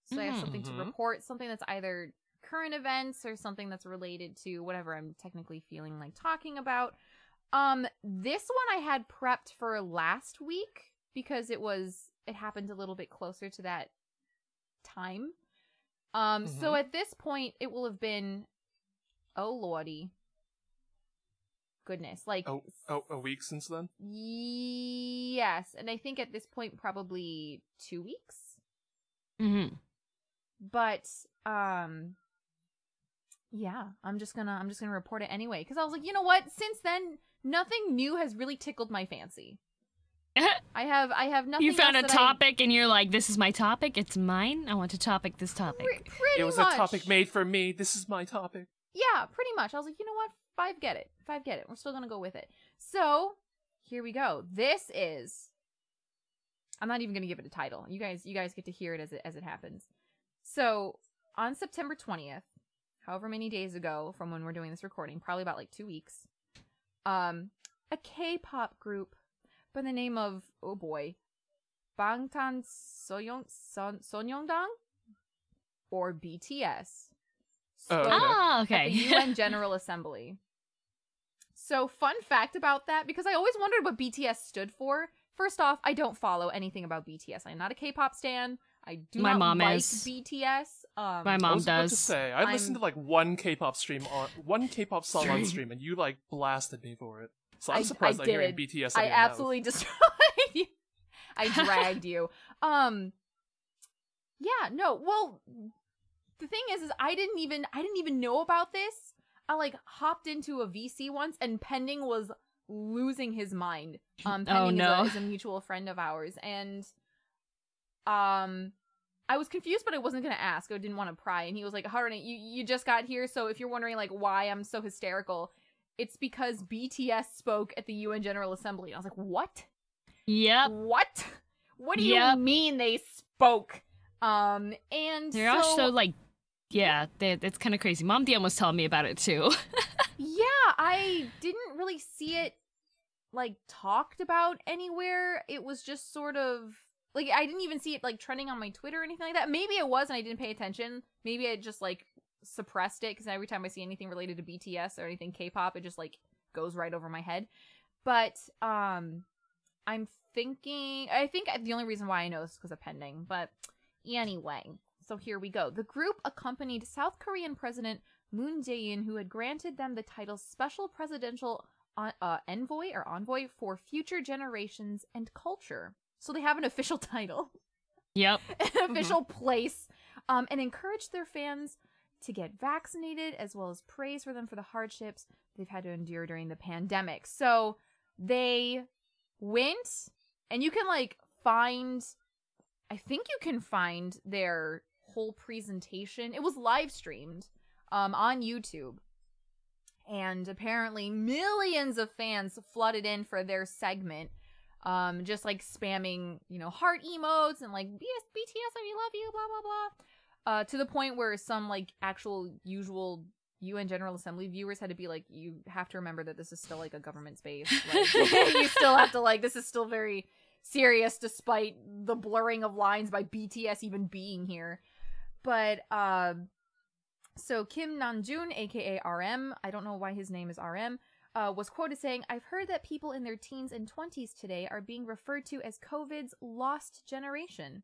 Speaker 1: So I have something to report, something that's either current events or something that's related to whatever I'm technically feeling like talking about. This one I had prepped for last week because it happened a little bit closer to that time. So at this point it will have been, oh lordy. Goodness, like
Speaker 3: a week since then?
Speaker 1: Yes, and I think at this point probably 2 weeks.
Speaker 2: Mm-hmm.
Speaker 1: But yeah, I'm just gonna report it anyway because I was like, you know what? Since then, nothing new has really tickled my fancy. I have nothing.
Speaker 2: You found a
Speaker 1: else
Speaker 2: topic and you're like, this is my topic, it's mine, I want to topic this topic.
Speaker 1: Pretty
Speaker 3: It was
Speaker 1: much.
Speaker 3: a topic made for me. This is my topic.
Speaker 1: Yeah, pretty much. I was like, you know what? 5 get it. We're still gonna go with it. So here we go. This is I'm not even gonna give it a title. You guys get to hear it as it happens. So on September 20th, however many days ago from when we're doing this recording, probably about like 2 weeks, a K-pop group by the name of, oh boy, Bangtan Sonyeongdang or BTS spoke at the UN General Assembly. So fun fact about that, because I always wondered what BTS stood for. First off, I don't follow anything about BTS. I'm not a K-pop stan. I do not like BTS.
Speaker 2: My mom does.
Speaker 3: I was about to say, I listened to like one K-pop song on stream, and you like blasted me for it. So I'm surprised I'm hearing BTS.
Speaker 1: I absolutely destroyed you. I dragged you. Yeah, no. Well, the thing is I didn't even know about this. I like hopped into a VC once, and Pending was losing his mind. Pending is a mutual friend of ours, and I was confused, but I wasn't gonna ask. I didn't want to pry, and he was like, "Harune, you just got here, so if you're wondering like why I'm so hysterical, it's because BTS spoke at the UN General Assembly." And I was like, "What?
Speaker 2: Yep.
Speaker 1: What? What do you mean they spoke?" And
Speaker 2: they're also like, yeah, it's kind of crazy. Mom DM was telling me about it too.
Speaker 1: Yeah, I didn't really see it like talked about anywhere. It was just sort of like, I didn't even see it like trending on my Twitter or anything like that. Maybe it was and I didn't pay attention. Maybe I just like suppressed it, because every time I see anything related to BTS or anything K-pop, it just like goes right over my head. But I'm thinking, I think the only reason why I know is because of Pending. But anyway, so here we go. The group accompanied South Korean President Moon Jae-in, who had granted them the title Special Presidential Envoy for Future Generations and Culture. So they have an official title.
Speaker 2: Yep.
Speaker 1: An official place. And encouraged their fans to get vaccinated, as well as praise for them for the hardships they've had to endure during the pandemic. So they went, and you can like find, I think you can find their whole presentation. It was live streamed on YouTube. And apparently millions of fans flooded in for their segment. Just like spamming, heart emotes and like, yes, BTS, we love you, blah, blah, blah. To the point where some like actual usual UN General Assembly viewers had to be like, you have to remember that this is still like a government space. Like, you still have to like, this is still very serious despite the blurring of lines by BTS even being here. But, so Kim Namjoon, aka RM, I don't know why his name is RM, was quoted saying, "I've heard that people in their teens and 20s today are being referred to as COVID's lost generation.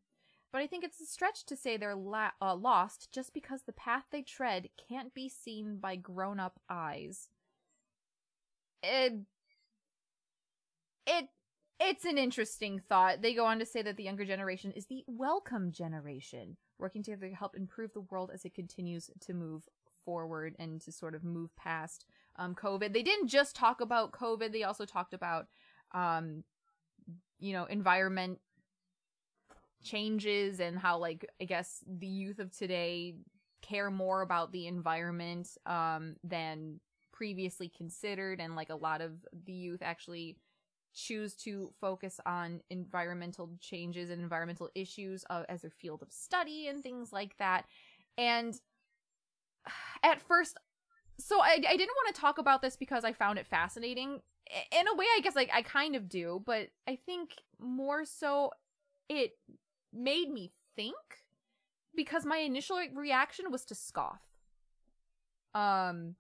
Speaker 1: But I think it's a stretch to say they're lost just because the path they tread can't be seen by grown-up eyes." It's an interesting thought. They go on to say that the younger generation is the welcome generation, working together to help improve the world as it continues to move forward and to sort of move past COVID. They didn't just talk about COVID. They also talked about, environment changes and how, like, I guess the youth of today care more about the environment than previously considered. And, like, a lot of the youth actually choose to focus on environmental changes and environmental issues as their field of study and things like that. And at first, so I didn't want to talk about this because I found it fascinating. In a way, I guess I kind of do, but I think more so it made me think, because my initial reaction was to scoff. And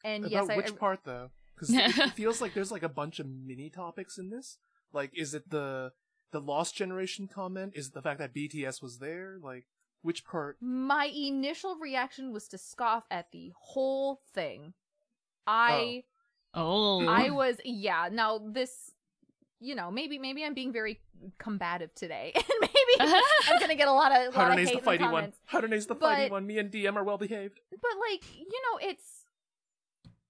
Speaker 1: yes,
Speaker 3: which part though? Because it feels like there's like a bunch of mini topics in this. Like, is it the Lost Generation comment? Is it the fact that BTS was there? Like, which part?
Speaker 1: My initial reaction was to scoff at the whole thing. I was, yeah. Now this, maybe I'm being very combative today, and maybe I'm gonna get a lot of
Speaker 3: Harune's
Speaker 1: hate
Speaker 3: the fighty
Speaker 1: comments.
Speaker 3: one. Harune's the fighty one. Me and DM are well behaved.
Speaker 1: But like, it's,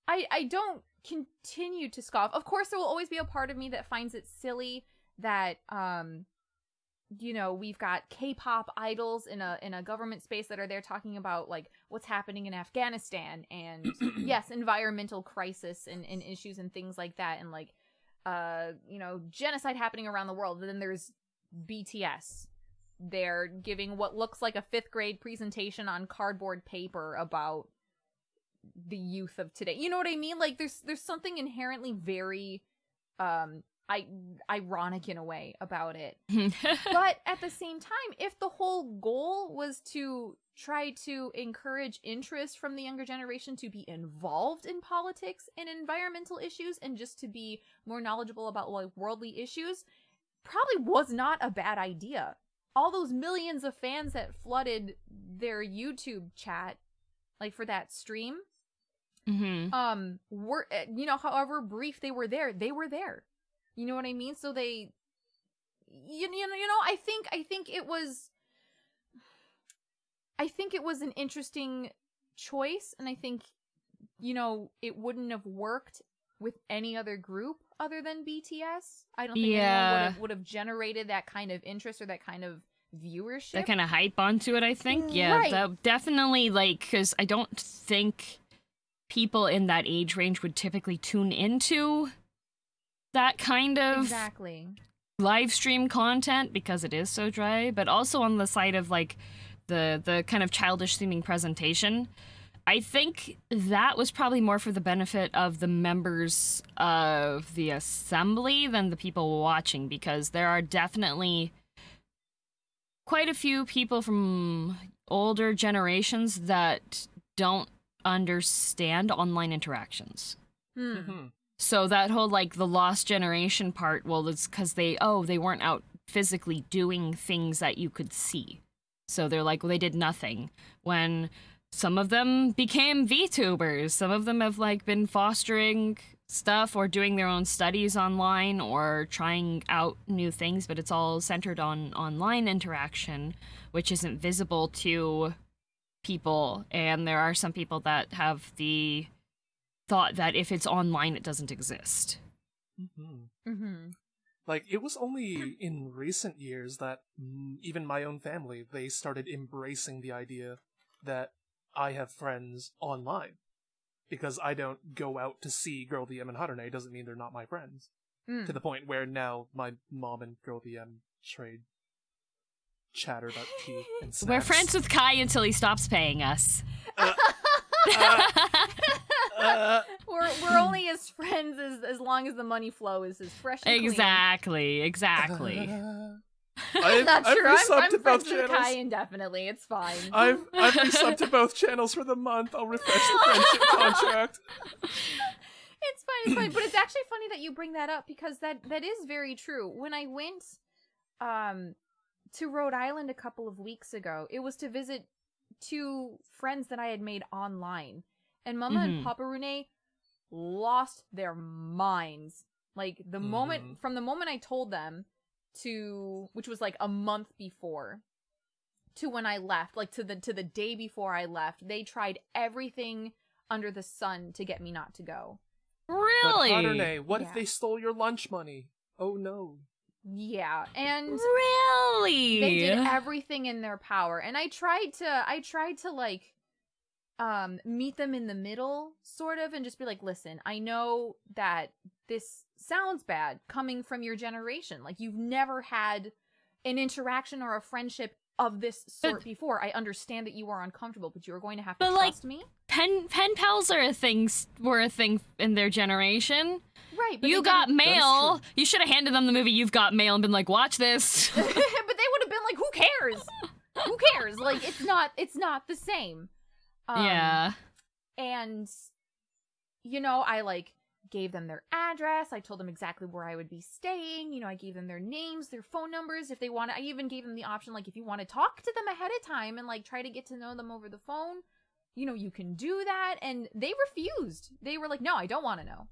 Speaker 1: I don't continue to scoff. Of course, there will always be a part of me that finds it silly that we've got K-pop idols in a government space that are there talking about like what's happening in Afghanistan and yes, environmental crisis and issues and things like that. And like, genocide happening around the world. And then there's BTS. They're giving what looks like a 5th grade presentation on cardboard paper about the youth of today. You know what I mean? Like, there's something inherently very ironic in a way about it. But at the same time, if the whole goal was to try to encourage interest from the younger generation to be involved in politics and environmental issues and just to be more knowledgeable about like worldly issues, probably was not a bad idea. All those millions of fans that flooded their YouTube chat, like for that stream, were, however brief they were there. You know what I mean? So they, I think it was an interesting choice, and I think, it wouldn't have worked with any other group other than BTS. I don't think anyone would have generated that kind of interest or that kind of viewership.
Speaker 2: That kind of hype onto it, I think. Yeah,
Speaker 1: right.
Speaker 2: That definitely, because I don't think people in that age range would typically tune into that kind of live stream content because it is so dry, but also on the side of like the kind of childish seeming presentation, I think that was probably more for the benefit of the members of the assembly than the people watching, because there are definitely quite a few people from older generations that don't understand online interactions. So that whole like the lost generation part, well, it's because they weren't out physically doing things that you could see. So they're like, well, they did nothing. When some of them became VTubers, some of them have like been fostering stuff or doing their own studies online or trying out new things, but it's all centered on online interaction, which isn't visible to people. And there are some people that have the thought that if it's online, it doesn't exist.
Speaker 3: Like, it was only in recent years that even my own family, they started embracing the idea that I have friends online. Because I don't go out to see GirlDM and Harune doesn't mean they're not my friends. To the point where now my mom and GirlDM trade chatter about tea and snacks.
Speaker 2: We're friends with Kai until he stops paying us.
Speaker 1: We're only as friends as long as the money flow is as fresh and clean.
Speaker 2: Exactly.
Speaker 3: I've resubbed to both channels.
Speaker 1: Kai indefinitely. It's fine.
Speaker 3: I've resubbed to both channels for the month. I'll refresh the friendship contract.
Speaker 1: It's fine. But it's actually funny that you bring that up because that is very true. When I went to Rhode Island a couple of weeks ago, it was to visit 2 friends that I had made online. And Mama and Papa Harune lost their minds. Like the moment I told them to, which was like a month before, to when I left, like to the day before I left, they tried everything under the sun to get me not to go.
Speaker 2: Really?
Speaker 3: But Harune, what if they stole your lunch money? Oh no.
Speaker 1: Yeah, and
Speaker 2: really,
Speaker 1: they did everything in their power, and I tried to like meet them in the middle, sort of, and just be like, listen, I know that this sounds bad coming from your generation. Like, you've never had an interaction or a friendship of this sort before. I understand that you are uncomfortable, but you're going to have to trust me.
Speaker 2: Pen pals were a thing in their generation.
Speaker 1: Right. But
Speaker 2: You Got Mail. You should have handed them the movie You've Got Mail and been like, watch this.
Speaker 1: But they would have been like, who cares? Who cares? Like, it's not the same.
Speaker 2: Yeah.
Speaker 1: And, I like gave them their address. I told them exactly where I would be staying. I gave them their names, their phone numbers. If they wanted, I even gave them the option, like, if you want to talk to them ahead of time and like try to get to know them over the phone, you can do that. And they refused. They were like, no, I don't want to know.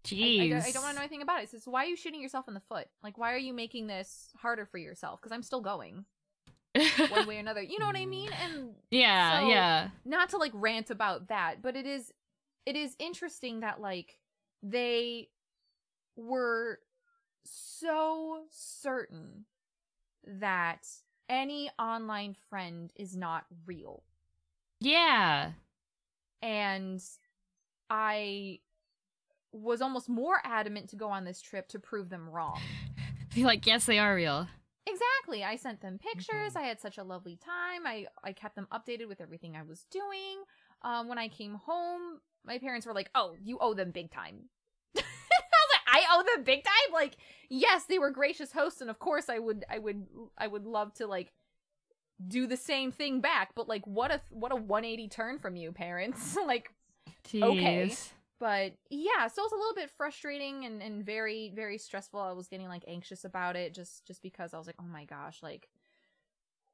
Speaker 2: Jeez.
Speaker 1: I don't want to know anything about it. It says, why are you shooting yourself in the foot? Like, why are you making this harder for yourself? Because I'm still going. One way or another. You know what I mean? And
Speaker 2: yeah.
Speaker 1: Not to like rant about that, but it is interesting that like they were so certain that any online friend is not real.
Speaker 2: Yeah.
Speaker 1: And I was almost more adamant to go on this trip to prove them wrong.
Speaker 2: Be like, yes, they are real.
Speaker 1: Exactly. I sent them pictures. I had such a lovely time. I kept them updated with everything I was doing. When I came home, my parents were like, oh, you owe them big time. I was like, I owe them big time? Like, yes, they were gracious hosts, and of course I would love to, like, do the same thing back, but, like, what a 180 turn from you, parents. Like,
Speaker 2: Jeez.
Speaker 1: Okay. But yeah, so it was a little bit frustrating and very, very stressful. I was getting, like, anxious about it just because I was like, oh my gosh, like,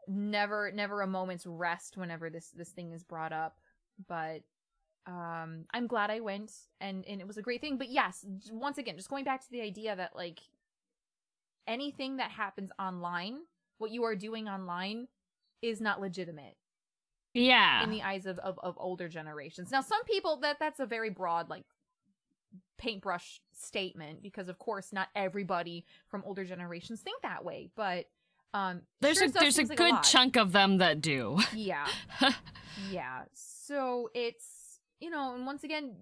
Speaker 1: never a moment's rest whenever this thing is brought up. But I'm glad I went, and it was a great thing. But yes, once again, just going back to the idea that, like, anything that happens online, what you are doing online is not legitimate.
Speaker 2: Yeah.
Speaker 1: In the eyes of older generations. Now, some people, that's a very broad, like, paintbrush statement, because of course not everybody from older generations think that way, but
Speaker 2: there's a good chunk of them that do.
Speaker 1: Yeah. Yeah. So it's, you know, and once again,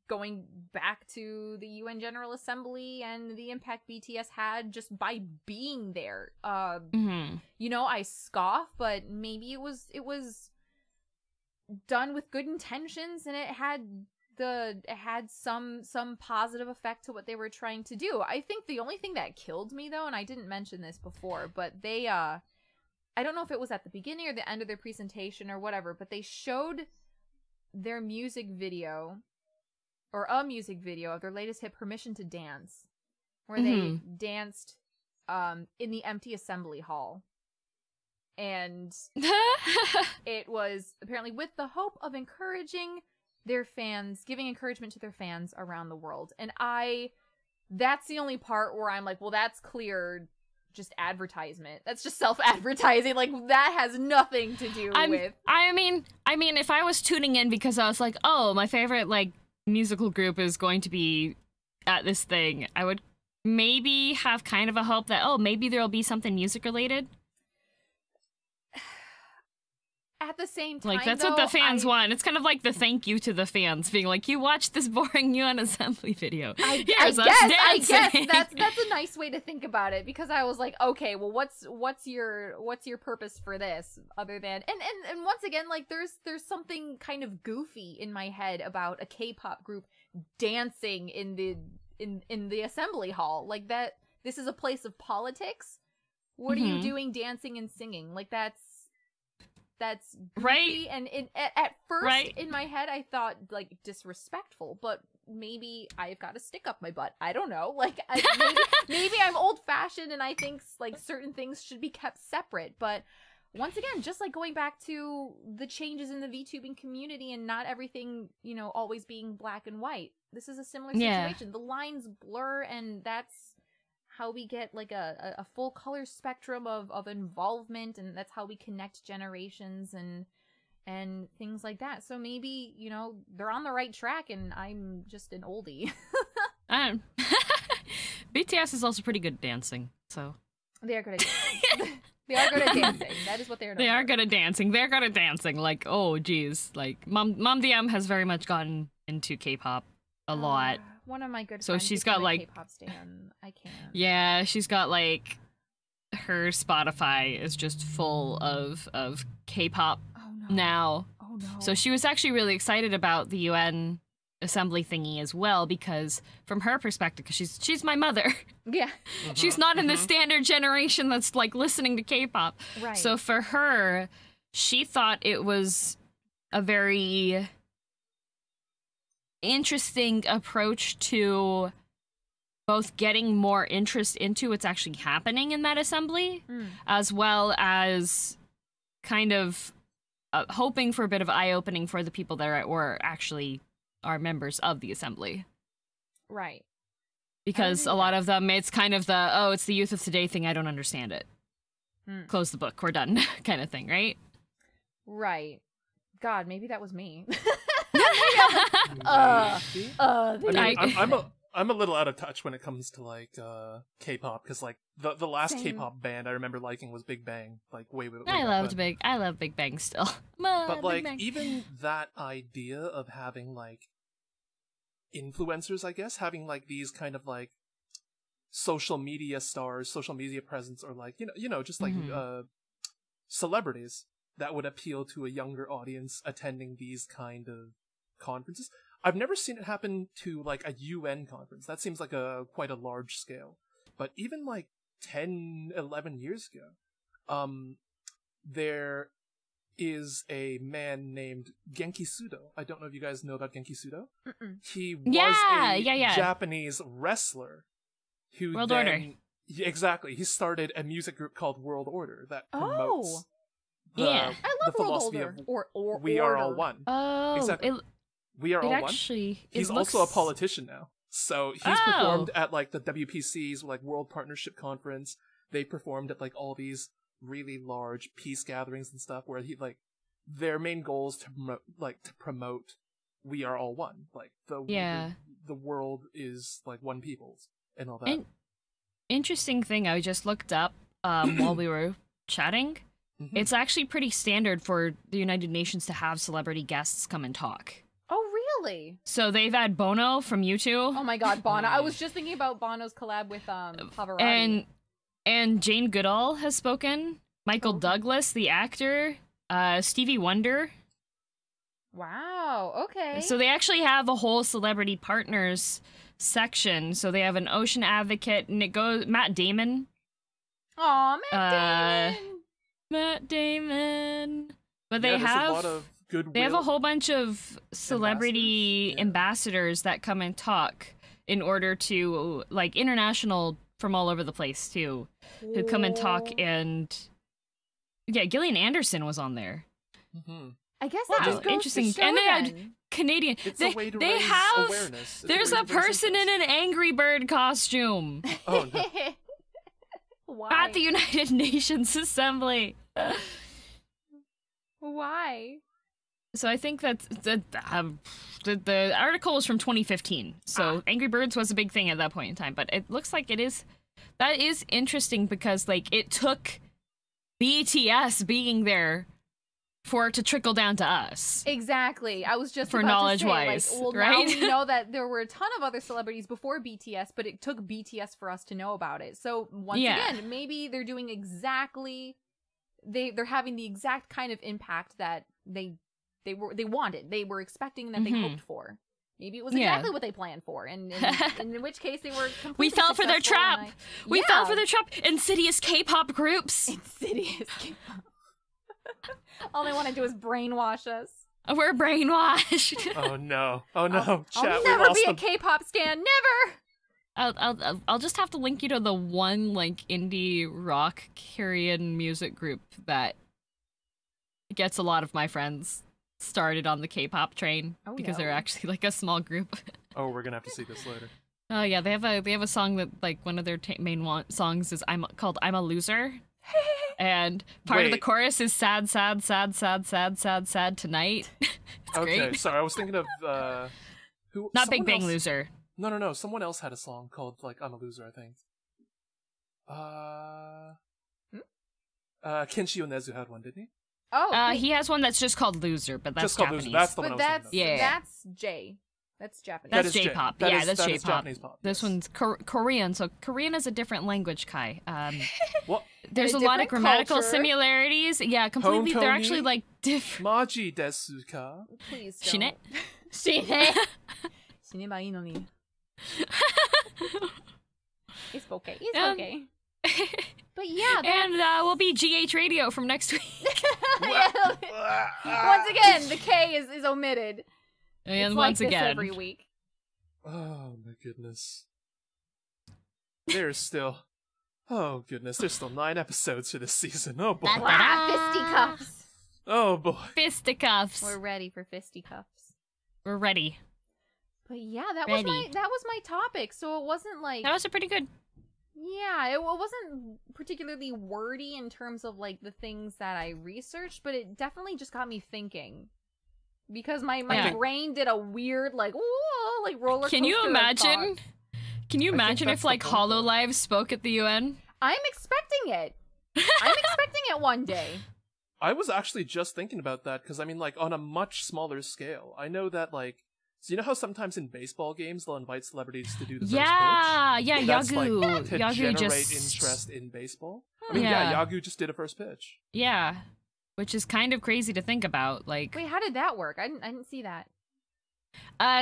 Speaker 1: going back to the UN General Assembly and the impact BTS had just by being there. You know, I scoff, but maybe it was done with good intentions, and it had some positive effect to what they were trying to do. I think the only thing that killed me, though, and I didn't mention this before, but they I don't know if it was at the beginning or the end of their presentation or whatever, but they showed their music video, or a music video of their latest hit, Permission to Dance, where they danced in the empty assembly hall. And it was apparently with the hope of encouraging their fans, giving encouragement to their fans around the world. And that's the only part where I'm like, well, that's clear just advertisement. That's just self-advertising. Like, that has nothing to do with...
Speaker 2: I mean, if I was tuning in because I was like, oh, my favorite, like, musical group is going to be at this thing, I would maybe have kind of a hope that, oh, maybe there'll be something music related.
Speaker 1: At the same time,
Speaker 2: like, that's what the fans want. It's kind of like the thank you to the fans, being like, you watched this boring UN assembly video. I guess
Speaker 1: that's a nice way to think about it, because I was like, okay, well, what's your purpose for this, other than and once again, like, there's something kind of goofy in my head about a K-pop group dancing in the assembly hall. Like, that this is a place of politics. What are you doing dancing and singing? Like, that's goofy.
Speaker 2: Right.
Speaker 1: And at first in my head I thought, like, disrespectful, but maybe I've got a stick up my butt. I don't know. Like, maybe I'm old-fashioned and I think, like, certain things should be kept separate. But once again, just like going back to the changes in the VTubing community and not everything, you know, always being black and white. This is a similar situation. Yeah. The lines blur, and that's how we get, like, a full color spectrum of involvement, and that's how we connect generations and things like that. So maybe, you know, they're on the right track and I'm just an oldie.
Speaker 2: BTS is also pretty good at dancing, so
Speaker 1: they are good at dancing. They are good at dancing. That is what they're known
Speaker 2: They are good at dancing. They're good at dancing. Like, oh geez, like Mom DM has very much gotten into K-pop a lot.
Speaker 1: One of my good friends.
Speaker 2: So she's got, like,
Speaker 1: K-pop stan. I can't.
Speaker 2: Yeah, she's got, like, her Spotify is just full of K-pop now.
Speaker 1: Oh no.
Speaker 2: So she was actually really excited about the UN assembly thingy as well, because from her perspective, because she's my mother.
Speaker 1: Yeah.
Speaker 2: She's not in the standard generation that's, like, listening to K-pop.
Speaker 1: Right.
Speaker 2: So for her, she thought it was a very interesting approach to both getting more interest into what's actually happening in that assembly, as well as kind of hoping for a bit of eye-opening for the people that were actually are members of the assembly.
Speaker 1: Right.
Speaker 2: Because a lot of them, it's kind of the, oh, it's the youth of today thing, I don't understand it. Close the book, we're done, kind of thing, right?
Speaker 1: Right. God, maybe that was me.
Speaker 3: I'm a little out of touch when it comes to, like, K-pop, because, like, the last K-pop band I remember liking was Big Bang, like, way
Speaker 2: I love Big Bang still.
Speaker 3: But, like, even that idea of having, like, influencers, I guess, having like these kind of like social media stars, social media presence, or like just like celebrities that would appeal to a younger audience attending these kind of conferences. I've never seen it happen to like a UN conference. That seems like quite a large scale. But even like 10, 11 years ago, there is a man named Genki Sudo. I don't know if you guys know about Genki Sudo. He was a Japanese wrestler who
Speaker 2: World Order.
Speaker 3: Exactly. He started a music group called World Order that promotes
Speaker 1: I love
Speaker 3: the
Speaker 1: World
Speaker 3: philosophy
Speaker 1: Order.
Speaker 3: of we are all one.
Speaker 2: Oh,
Speaker 3: exactly. We are all one. He's also a politician now. So he's performed at like the WPC's like World Partnership Conference. They performed at like all these really large peace gatherings and stuff where he like their main goal is to promote we are all one. Like the world is like one people's and all that.
Speaker 2: Interesting thing I just looked up while we were chatting. It's actually pretty standard for the United Nations to have celebrity guests come and talk.
Speaker 1: Oh, really?
Speaker 2: So they've had Bono from U2.
Speaker 1: Oh my god, Bono. I was just thinking about Bono's collab with Pavarotti.
Speaker 2: And Jane Goodall has spoken. Michael Douglas, the actor. Stevie Wonder.
Speaker 1: Wow, okay.
Speaker 2: So they actually have a whole celebrity partners section. So they have an ocean advocate, and it goes Matt Damon.
Speaker 1: Aw, Matt Damon.
Speaker 2: Matt Damon. But they have
Speaker 3: a lot of goodwill.
Speaker 2: They have a whole bunch of celebrity ambassadors that come and talk in order to like international from all over the place too, who come and talk. And Gillian Anderson was on there.
Speaker 1: I guess that just goes
Speaker 2: interesting.
Speaker 1: to show
Speaker 2: and they
Speaker 1: then.
Speaker 2: had Canadian.
Speaker 3: It's a way to raise awareness.
Speaker 2: There's a person in an Angry Bird costume.
Speaker 3: Oh no.
Speaker 1: Why?
Speaker 2: At the United Nations Assembly.
Speaker 1: Why?
Speaker 2: So I think that the article was from 2015. So Angry Birds was a big thing at that point in time. But it looks like that is interesting because like it took BTS being there for it to trickle down to us.
Speaker 1: Exactly. I was just
Speaker 2: for
Speaker 1: about
Speaker 2: knowledge
Speaker 1: to say,
Speaker 2: wise,
Speaker 1: like, well,
Speaker 2: right?
Speaker 1: now we know that there were a ton of other celebrities before BTS, but it took BTS for us to know about it. So once again, maybe they're doing exactly they're having the exact kind of impact that they wanted. They were expecting that they hoped for. Maybe it was exactly what they planned for, and in which case they were completely
Speaker 2: We fell for their trap. We fell for their trap. Insidious K-pop groups.
Speaker 1: Insidious K-pop. All they want to do is brainwash us.
Speaker 2: We're brainwashed.
Speaker 3: Oh no! Oh no!
Speaker 1: I'll never be a K-pop stan. Never.
Speaker 2: I'll just have to link you to the one like indie rock Korean music group that gets a lot of my friends started on the K-pop train because they're actually like a small group.
Speaker 3: Oh, we're gonna have to see this later.
Speaker 2: Oh yeah, they have a song that like one of their main songs is called "I'm a Loser." And part of the chorus is sad, sad, sad, sad, sad, sad, sad tonight. It's great.
Speaker 3: Sorry, I was thinking of who?
Speaker 2: Not Big Bang Loser.
Speaker 3: No. Someone else had a song called like "I'm a Loser," I think. Kenshi Yonezu had one, didn't he?
Speaker 1: Oh,
Speaker 2: he has one that's just called Loser, but that's
Speaker 3: just called
Speaker 2: Japanese.
Speaker 3: Loser. That's the one I was thinking of.
Speaker 1: That's J. That's Japanese.
Speaker 2: That's J-pop.
Speaker 3: That's
Speaker 2: J-pop.
Speaker 3: Japanese pop.
Speaker 2: This one's Korean, so Korean is a different language, Kai.
Speaker 3: What?
Speaker 2: There's a lot of grammatical similarities. Yeah, completely. They're actually like different.
Speaker 3: Maji desu ka?
Speaker 1: Please don't.
Speaker 2: Shine?
Speaker 1: Shine? Shinebai ii no ni. It's okay. It's okay. But yeah,
Speaker 2: and we'll be GH Radio from next week.
Speaker 1: Once again, the K is omitted.
Speaker 2: And
Speaker 1: it's
Speaker 2: once
Speaker 1: like
Speaker 2: again,
Speaker 1: this every week.
Speaker 3: Oh my goodness. There's still 9 episodes for this season. Oh boy.
Speaker 1: Fisticuffs.
Speaker 3: Oh boy.
Speaker 2: Fisticuffs.
Speaker 1: We're ready for fisticuffs.
Speaker 2: We're ready.
Speaker 1: But yeah, that was my topic. So it wasn't like
Speaker 2: that was a pretty good.
Speaker 1: Yeah, it wasn't particularly wordy in terms of like the things that I researched, but it definitely just got me thinking. Because my brain did a weird like roller coaster.
Speaker 2: Can you imagine? Can you imagine if like HoloLive spoke at the UN?
Speaker 1: I'm expecting it. I'm expecting it one day.
Speaker 3: I was actually just thinking about that because I mean, like on a much smaller scale, I know that like So you know how sometimes in baseball games they'll invite celebrities to do the first
Speaker 2: Yeah,
Speaker 3: pitch?
Speaker 2: yeah,
Speaker 3: That's
Speaker 2: Yagu.
Speaker 3: like to
Speaker 2: Yagu
Speaker 3: generate
Speaker 2: just
Speaker 3: interest in baseball. I mean, yeah, Yagu just did a first pitch.
Speaker 2: Yeah, which is kind of crazy to think about. Like,
Speaker 1: wait, how did that work? I didn't see that.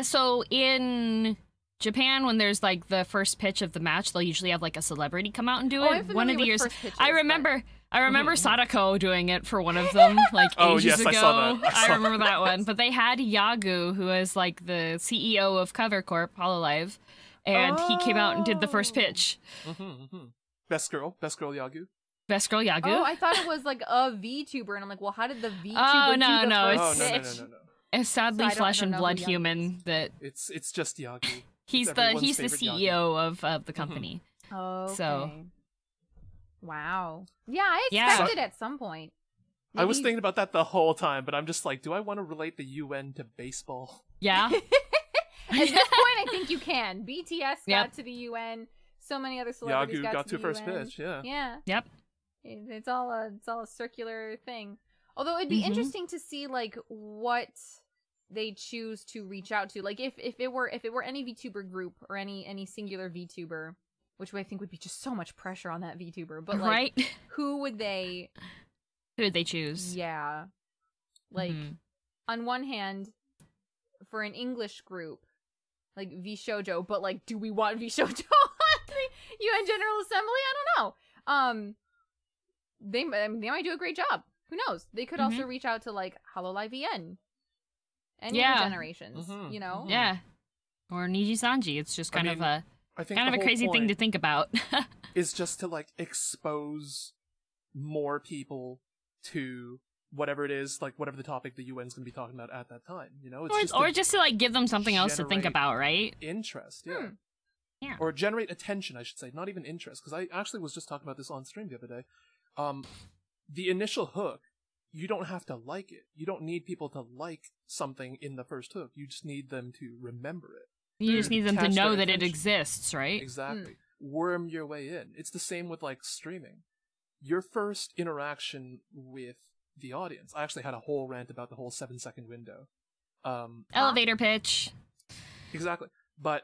Speaker 2: So in Japan, when there's like the first pitch of the match, they'll usually have like a celebrity come out and do it.
Speaker 1: I'm
Speaker 2: One of the
Speaker 1: with
Speaker 2: years,
Speaker 1: first pitches,
Speaker 2: I remember Sadako doing it for one of them, like ages
Speaker 3: yes,
Speaker 2: ago.
Speaker 3: I saw that.
Speaker 2: I remember that one. But they had Yagu, who is like the CEO of Cover Corp, Hololive, and he came out and did the first pitch.
Speaker 3: Best girl Yagu.
Speaker 2: Best girl Yagu.
Speaker 1: Oh, I thought it was like a VTuber, and I'm like, well, how did the VTuber
Speaker 2: Oh, no,
Speaker 1: do the
Speaker 2: no,
Speaker 1: first
Speaker 2: it's-
Speaker 1: pitch?
Speaker 3: No.
Speaker 2: A sadly
Speaker 1: So I
Speaker 2: flesh
Speaker 1: don't
Speaker 2: and
Speaker 1: know
Speaker 2: blood
Speaker 1: who Yagu
Speaker 2: human that
Speaker 3: It's just Yagu.
Speaker 2: he's
Speaker 3: It's
Speaker 2: the
Speaker 3: everyone's favorite
Speaker 2: CEO of the company.
Speaker 1: Oh, okay.
Speaker 2: So-
Speaker 1: Wow. Yeah, I
Speaker 2: Yeah.
Speaker 1: expected at some point.
Speaker 3: I was
Speaker 1: Maybe-
Speaker 3: thinking about that the whole time, but I'm just like, do I want to relate the UN to baseball?
Speaker 2: Yeah.
Speaker 1: At this point, I think you can. BTS
Speaker 2: Yep.
Speaker 1: got to the UN. So many other celebrities
Speaker 3: Yagu got
Speaker 1: to
Speaker 3: to
Speaker 1: the
Speaker 3: first
Speaker 1: UN.
Speaker 3: pitch, yeah.
Speaker 1: Yeah.
Speaker 2: Yep.
Speaker 1: It's all a circular thing. Although it'd be interesting to see like what they choose to reach out to. Like if it were any VTuber group or any singular VTuber, which I think would be just so much pressure on that VTuber. But like,
Speaker 2: Right?
Speaker 1: who would they?
Speaker 2: Who did they choose?
Speaker 1: Yeah. Like on one hand, for an English group, like VShojo, but like, do we want VShojo on the UN General Assembly? I don't know. They might do a great job. Who knows? They could also reach out to like Hololive EN and younger generations. You know?
Speaker 2: Yeah. Or Niji Sanji. It's just kind of a
Speaker 3: I think
Speaker 2: kind of a crazy thing to think about.
Speaker 3: is just to like expose more people to whatever it is, like whatever the topic the UN's going to be talking about at that time. You know, it's
Speaker 2: just to like give them something else to think
Speaker 3: generate
Speaker 2: about, right?
Speaker 3: interest, yeah.
Speaker 2: Yeah.
Speaker 3: Or generate attention, I should say, not even interest, because I actually was just talking about this on stream the other day. The initial hook, you don't have to like it. You don't need people to like something in the first hook. You just need them to remember it.
Speaker 2: You just need them to
Speaker 3: Catch
Speaker 2: know
Speaker 3: their
Speaker 2: that it
Speaker 3: attention.
Speaker 2: exists, right?
Speaker 3: Exactly. Worm your way in. It's the same with like streaming. Your first interaction with the audience. I actually had a whole rant about the whole 7-second window.
Speaker 2: Elevator pitch.
Speaker 3: Exactly. But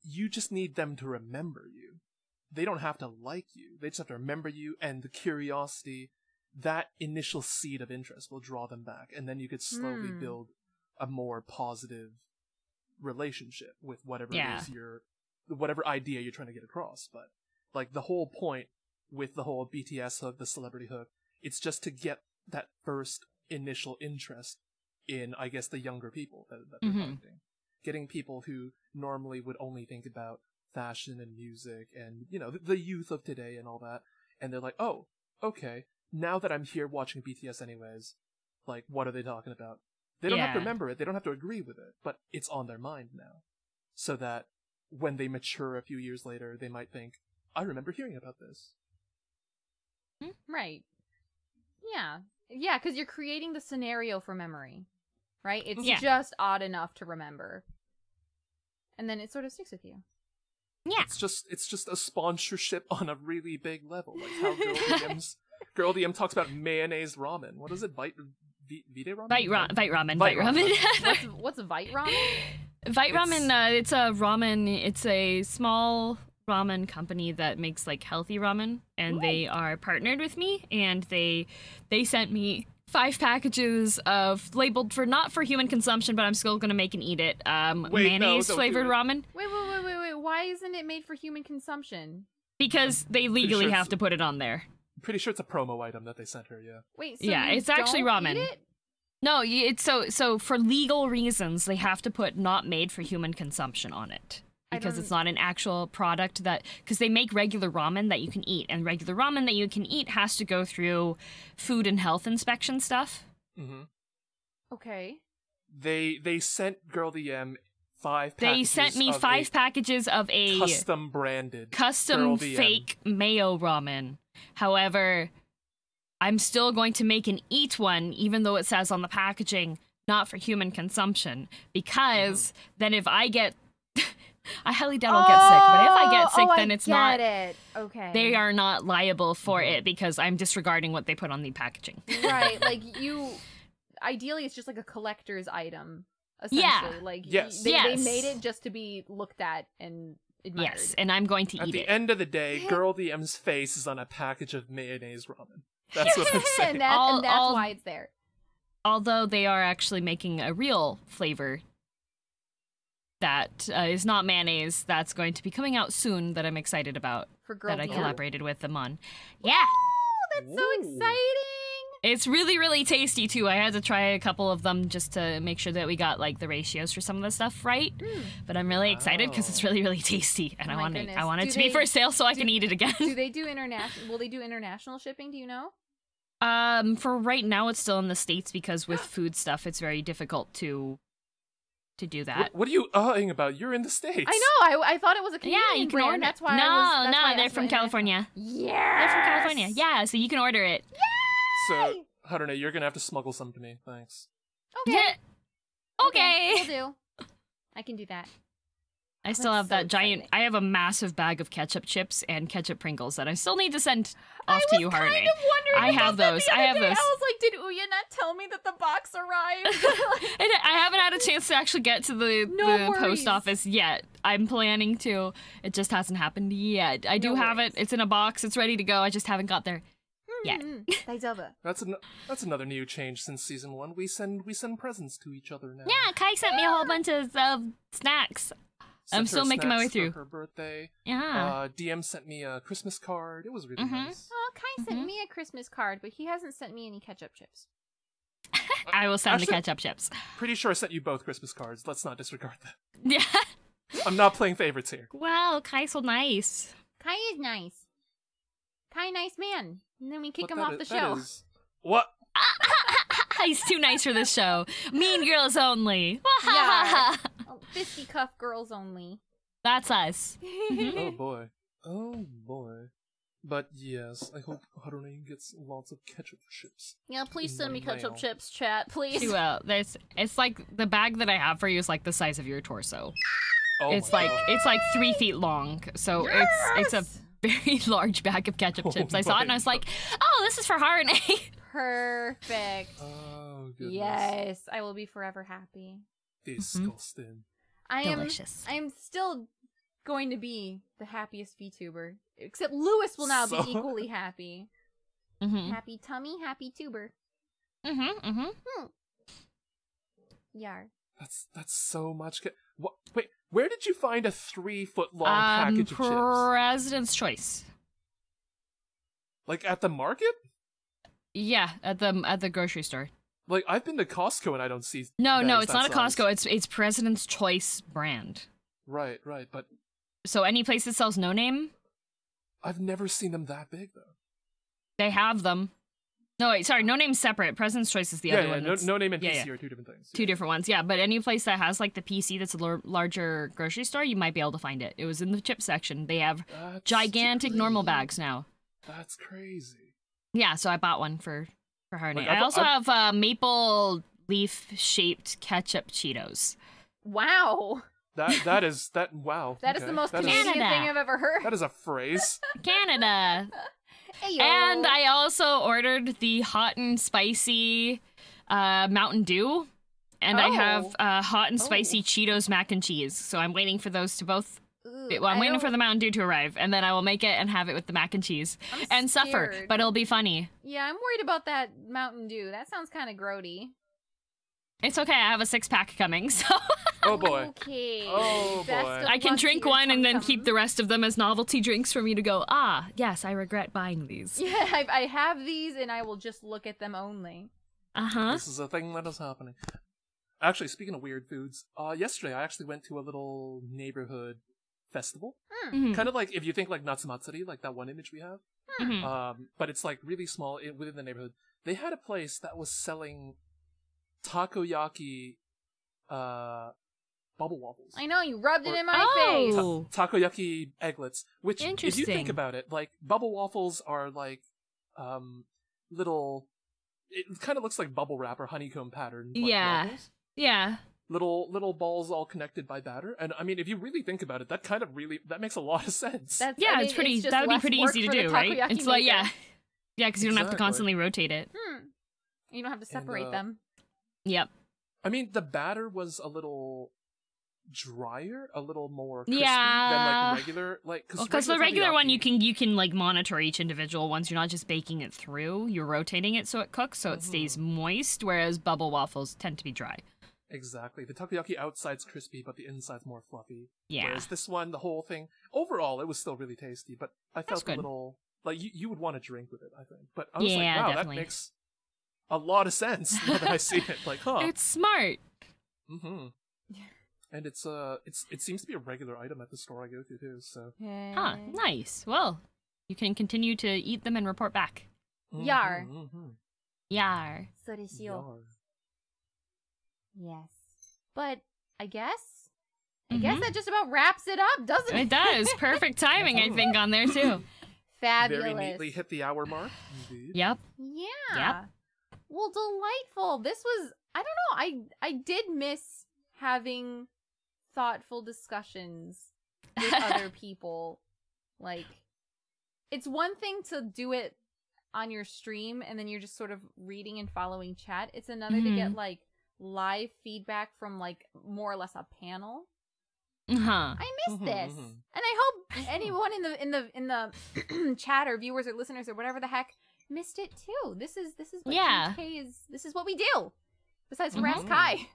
Speaker 3: you just need them to remember you. They don't have to like you. They just have to remember you, and the curiosity, that initial seed of interest will draw them back, and then you could slowly build a more positive relationship with whatever it is whatever idea you're trying to get across. But like the whole point with the whole BTS hook, the celebrity hook, it's just to get that first initial interest in, I guess, the younger people that they're targeting. Getting people who normally would only think about fashion and music and, you know, the youth of today and all that. And they're like, oh, okay, now that I'm here watching BTS anyways, like, what are they talking about? They don't have to remember it, they don't have to agree with it, but it's on their mind now. So that when they mature a few years later, they might think, I remember hearing about this.
Speaker 1: Right. Yeah. Yeah, because you're creating the scenario for memory. Right? It's just odd enough to remember. And then it sort of sticks with you.
Speaker 2: Yeah.
Speaker 3: It's just a sponsorship on a really big level. Like how GirlDM talks about mayonnaise ramen. What is it? Vite ramen?
Speaker 2: Vite ramen.
Speaker 1: What's Vite ramen?
Speaker 2: Vite ramen, it's a ramen, it's a small ramen company that makes like healthy ramen, and they are partnered with me, and they sent me 5 packages of labeled for not for human consumption, but I'm still gonna make and eat it. Mayonnaise flavored ramen.
Speaker 1: Wait. Why isn't it made for human consumption?
Speaker 2: Because they legally have to put it on there.
Speaker 3: I'm pretty sure it's a promo item that they sent her, yeah.
Speaker 1: Wait, so
Speaker 2: yeah,
Speaker 1: you
Speaker 2: it's actually
Speaker 1: don't
Speaker 2: ramen.
Speaker 1: eat it?
Speaker 2: No, it's so for legal reasons they have to put not made for human consumption on it. Because it's not an actual product because they make regular ramen that you can eat, and regular ramen that you can eat has to go through food and health inspection stuff.
Speaker 1: Okay.
Speaker 3: They sent GirlDM 5 packages.
Speaker 2: They sent me 5 packages of a
Speaker 3: custom branded
Speaker 2: custom
Speaker 3: GirlDM.
Speaker 2: fake mayo ramen. However, I'm still going to make and eat one, even though it says on the packaging not for human consumption, because then if I get I highly doubt I'll get sick, but if I get sick, then it's not.
Speaker 1: Okay.
Speaker 2: They are not liable for it because I'm disregarding what they put on the packaging.
Speaker 1: Right, like ideally it's just like a collector's item essentially. Like,
Speaker 3: Yes.
Speaker 1: they made it just to be looked at and admired.
Speaker 2: Yes, and I'm going to eat it.
Speaker 3: At the end of the day, GirlDM's face is on a package of mayonnaise ramen. That's what I'm saying.
Speaker 1: and that's why it's there.
Speaker 2: Although they are actually making a real flavor that is not mayonnaise, that's going to be coming out soon that I'm excited about.
Speaker 1: For GirlDM.
Speaker 2: That I collaborated with them on. Yeah!
Speaker 1: Oh, that's so exciting!
Speaker 2: It's really, really tasty too. I had to try a couple of them just to make sure that we got like the ratios for some of the stuff right. But I'm really excited because it's really, really tasty, and I want it to be for sale so I can eat it again.
Speaker 1: Do they do international? Will they do international shipping? Do you know?
Speaker 2: For right now, it's still in the States because with food stuff, it's very difficult to do that.
Speaker 3: What are you about? You're in the States.
Speaker 1: I know. I thought it was a Canadian
Speaker 2: you can
Speaker 1: brand.
Speaker 2: order.
Speaker 1: That's why.
Speaker 2: No, they're from California.
Speaker 1: Yeah,
Speaker 2: they're from California. Yeah, so you can order it.
Speaker 3: So, Harune, you're gonna have to smuggle some to me. Thanks.
Speaker 1: Okay.
Speaker 2: Okay.
Speaker 1: Will do. I can do that.
Speaker 2: I still have that giant. I have a massive bag of ketchup chips and ketchup Pringles that I still need to send off to you, Harune.
Speaker 1: I was kind of wondering.
Speaker 2: I have those. I have those.
Speaker 1: I was like, did Ouya not tell me that the box arrived?
Speaker 2: And I haven't had a chance to actually get to the post office yet. I'm planning to. It just hasn't happened yet. I do have it. It's in a box. It's ready to go. I just haven't got there yet.
Speaker 3: That's another new change since season 1. We send presents to each other now.
Speaker 2: Yeah, Kai sent me a whole bunch of snacks. I'm still making my way through.
Speaker 3: For her birthday.
Speaker 2: Yeah.
Speaker 3: DM sent me a Christmas card. It was really nice.
Speaker 1: Oh, Kai sent me a Christmas card, but he hasn't sent me any ketchup chips.
Speaker 2: I will send the ketchup chips.
Speaker 3: Pretty sure I sent you both Christmas cards. Let's not disregard that.
Speaker 2: Yeah.
Speaker 3: I'm not playing favorites here.
Speaker 2: Wow, Kai's so nice.
Speaker 1: Kai is nice. Kai, nice man. And then we kick him off the show.
Speaker 3: What?
Speaker 2: He's too nice for this show. Mean girls only.
Speaker 1: Yeah. Fisticuff girls only.
Speaker 2: That's us.
Speaker 3: Oh boy. Oh boy. But yes, I hope Harune gets lots of ketchup chips.
Speaker 1: Yeah, please send me ketchup chips, chat, please.
Speaker 2: She will. It's like the bag that I have for you is like the size of your torso.
Speaker 3: Oh
Speaker 2: it's like 3 feet long, so it's a very large bag of ketchup chips. I saw it and I was like, oh, this is for Harune.
Speaker 1: Perfect.
Speaker 3: Oh goodness.
Speaker 1: Yes, I will be forever happy.
Speaker 3: Disgusting.
Speaker 2: Delicious.
Speaker 1: I am still going to be the happiest VTuber. Except Lewis will now be equally happy. Happy tummy, happy tuber. Yar.
Speaker 3: That's so much. What? Wait, where did you find a 3-foot-long package of chips?
Speaker 2: President's Choice.
Speaker 3: Like at the market?
Speaker 2: Yeah, at the grocery store.
Speaker 3: Like I've been to Costco and I don't see.
Speaker 2: No, it's not a Costco. It's President's Choice brand.
Speaker 3: Right, but.
Speaker 2: So any place that sells No Name.
Speaker 3: I've never seen them that big though.
Speaker 2: They have them. No, wait, sorry, No Name's separate. President's Choice is the other one.
Speaker 3: No Name and PC are two different things.
Speaker 2: Two different ones, yeah. But any place that has like the PC that's a larger grocery store, you might be able to find it. It was in the chip section. They have gigantic normal bags now.
Speaker 3: That's crazy.
Speaker 2: Yeah, so I bought one for Harune. Like, I also have maple leaf shaped ketchup Cheetos.
Speaker 1: Wow.
Speaker 3: Wow.
Speaker 1: That is the most Canadian thing I've ever heard.
Speaker 3: That is a phrase.
Speaker 2: Canada.
Speaker 1: Hey,
Speaker 2: and I also ordered the hot and spicy Mountain Dew. And I have hot and spicy Cheetos mac and cheese. So I'm waiting for those to both... Well, I'm waiting for the Mountain Dew to arrive, and then I will make it and have it with the mac and cheese. And suffer, but it'll be funny.
Speaker 1: Yeah, I'm worried about that Mountain Dew. That sounds kind of grody.
Speaker 2: It's okay, I have a 6-pack coming, so...
Speaker 3: Oh boy.
Speaker 1: Okay.
Speaker 3: Oh boy.
Speaker 2: I can drink one and then keep the rest of them as novelty drinks for me to go, yes, I regret buying these.
Speaker 1: Yeah, I have these, and I will just look at them only.
Speaker 3: This is a thing that is happening. Actually, speaking of weird foods, yesterday I actually went to a little neighborhood festival. Kind of like, if you think like Natsumatsuri, like that one image we have. But it's like really small within the neighborhood. They had a place that was selling takoyaki bubble waffles.
Speaker 1: I know, you rubbed it in my face.
Speaker 3: Takoyaki egglets. Which, if you think about it, like bubble waffles are like little... It kind of looks like bubble wrap or honeycomb pattern. Waffles.
Speaker 2: Yeah.
Speaker 3: Little balls all connected by batter, and I mean, if you really think about it, that makes a lot of sense.
Speaker 2: That would be pretty easy to do, right? It's like because you don't have to constantly rotate it.
Speaker 1: You don't have to separate them.
Speaker 2: Yep.
Speaker 3: I mean, the batter was a little drier, a little more crispy
Speaker 2: Yeah.
Speaker 3: than like regular, like
Speaker 2: because the regular one you can like monitor each individual ones. You're not just baking it through. You're rotating it so it cooks, so it stays moist. Whereas bubble waffles tend to be dry.
Speaker 3: Exactly. The takoyaki outside's crispy, but the inside's more fluffy.
Speaker 2: Yeah.
Speaker 3: Whereas this one, the whole thing, overall, it was still really tasty, but I felt a little, like, you would want to drink with it, I think. But I was like, wow,
Speaker 2: definitely.
Speaker 3: that makes a lot of sense now that I see it. Like, huh.
Speaker 2: It's smart.
Speaker 3: Mm-hmm. And it seems to be a regular item at the store I go to, too, so.
Speaker 2: Huh, nice. Well, you can continue to eat them and report back.
Speaker 1: Yar.
Speaker 2: Yar.
Speaker 1: Yar. Yes. But I guess that just about wraps it up, doesn't it?
Speaker 2: It does. Perfect timing, I think, on there too.
Speaker 1: Fabulous.
Speaker 3: Very neatly hit the hour mark. Indeed.
Speaker 2: Yep.
Speaker 1: Yeah.
Speaker 2: Yep.
Speaker 1: Well, delightful. This was, I don't know, I did miss having thoughtful discussions with other people. Like, it's one thing to do it on your stream and then you're just sort of reading and following chat. It's another to get, like, live feedback from, like, more or less a panel. I missed this, and I hope anyone in the chat or viewers or listeners or whatever the heck missed it too. This is what GHK is. This is what we do. Besides harass Kai.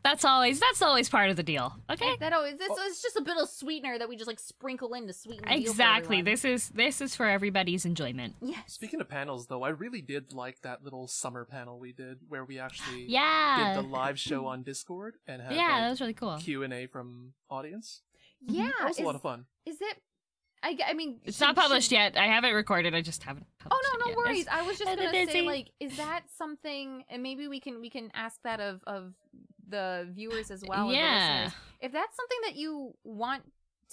Speaker 2: That's always part of the deal. Okay.
Speaker 1: It's just a bit of sweetener that we just like sprinkle in to sweeten the deal
Speaker 2: exactly.
Speaker 1: for everyone.
Speaker 2: This is for everybody's enjoyment.
Speaker 1: Yes.
Speaker 3: Speaking of panels, though, I really did like that little summer panel we did where we actually did the live show on Discord and had
Speaker 2: that was really cool.
Speaker 3: Q&A from audience.
Speaker 1: Yeah,
Speaker 3: that was a lot of fun.
Speaker 1: Is it? I mean,
Speaker 2: it's not published yet. I have it recorded. I just haven't published it yet.
Speaker 1: No worries. I was just gonna say, like, is that something? And maybe we can ask that of the viewers as well.
Speaker 2: Yeah.
Speaker 1: If that's something that you want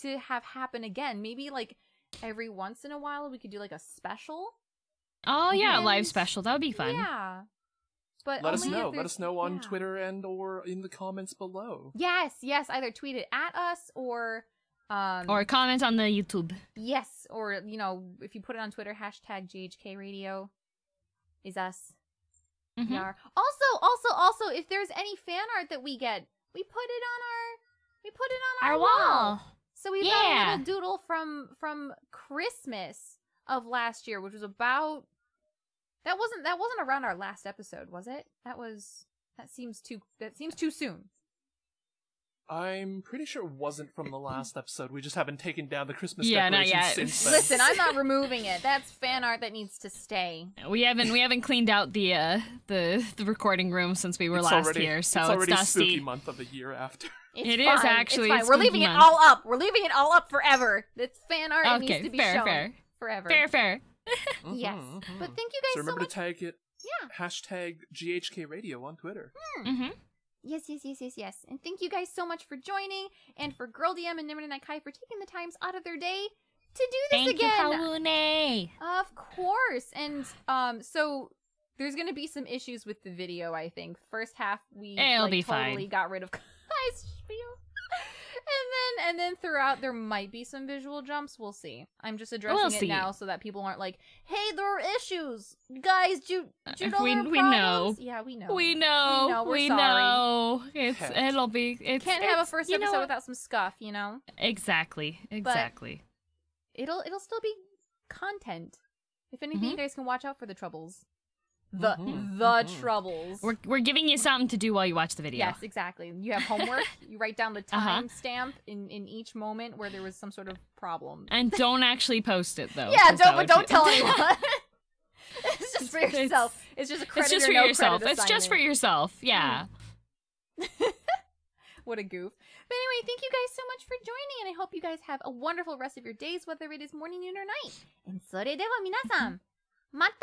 Speaker 1: to have happen again, maybe like every once in a while we could do like a special.
Speaker 2: Oh yeah, a live special. That would be fun.
Speaker 1: Yeah. But
Speaker 3: let us know. Let us know on Twitter and or in the comments below.
Speaker 1: Yes. Either tweet it at us or
Speaker 2: comment on the YouTube.
Speaker 1: Yes, or if you put it on Twitter, #GHK Radio is us. Yeah. Also, if there's any fan art that we get, we put it on our wall. So we got a little doodle from Christmas of last year, which was about that wasn't around our last episode, was it? That seems too soon.
Speaker 3: I'm pretty sure it wasn't from the last episode. We just haven't taken down the Christmas
Speaker 2: not
Speaker 3: decorations
Speaker 2: yet.
Speaker 3: since then.
Speaker 1: Listen, I'm not removing it. That's fan art that needs to stay.
Speaker 2: We haven't cleaned out the recording room since we were last here, so it's
Speaker 3: already
Speaker 2: dusty.
Speaker 3: Spooky month of the year after.
Speaker 2: It is actually.
Speaker 1: It's fine. We're leaving it all up. We're leaving it all up forever. It's fan art. It needs to be shown forever.
Speaker 2: Fair.
Speaker 1: Yes. But thank you guys so
Speaker 3: remember
Speaker 1: much.
Speaker 3: to tag it. Yeah. #GHK Radio on Twitter.
Speaker 1: Yes. And thank you guys so much for joining, and for GirlDM and Nemurenai Kai for taking the times out of their day to do this again.
Speaker 2: Thank you, Harune.
Speaker 1: Of course. And so there's gonna be some issues with the video, I think. First half we totally got rid of Kai's spiel. And then throughout there might be some visual jumps. We'll see. I'm just addressing it now so that people aren't like, "Hey, there are issues, guys. Do you know
Speaker 2: we
Speaker 1: problems?"
Speaker 2: know.
Speaker 1: Yeah, we know.
Speaker 2: We know.
Speaker 1: We're sorry.
Speaker 2: It'll be.
Speaker 1: Can't have a first episode without some scuff,
Speaker 2: Exactly.
Speaker 1: But it'll still be content. If anything, you guys can watch out for the troubles. The troubles.
Speaker 2: We're giving you something to do while you watch the video.
Speaker 1: Yes, exactly. You have homework. You write down the time stamp in each moment where there was some sort of problem.
Speaker 2: And don't actually post it though.
Speaker 1: Yeah, don't tell anyone. It's just for yourself. It's just a credit.
Speaker 2: It's just for yourself. It's just for yourself. Yeah.
Speaker 1: What a goof. But anyway, thank you guys so much for joining, and I hope you guys have a wonderful rest of your days, whether it is morning, noon, or night. And それでは皆さん、またね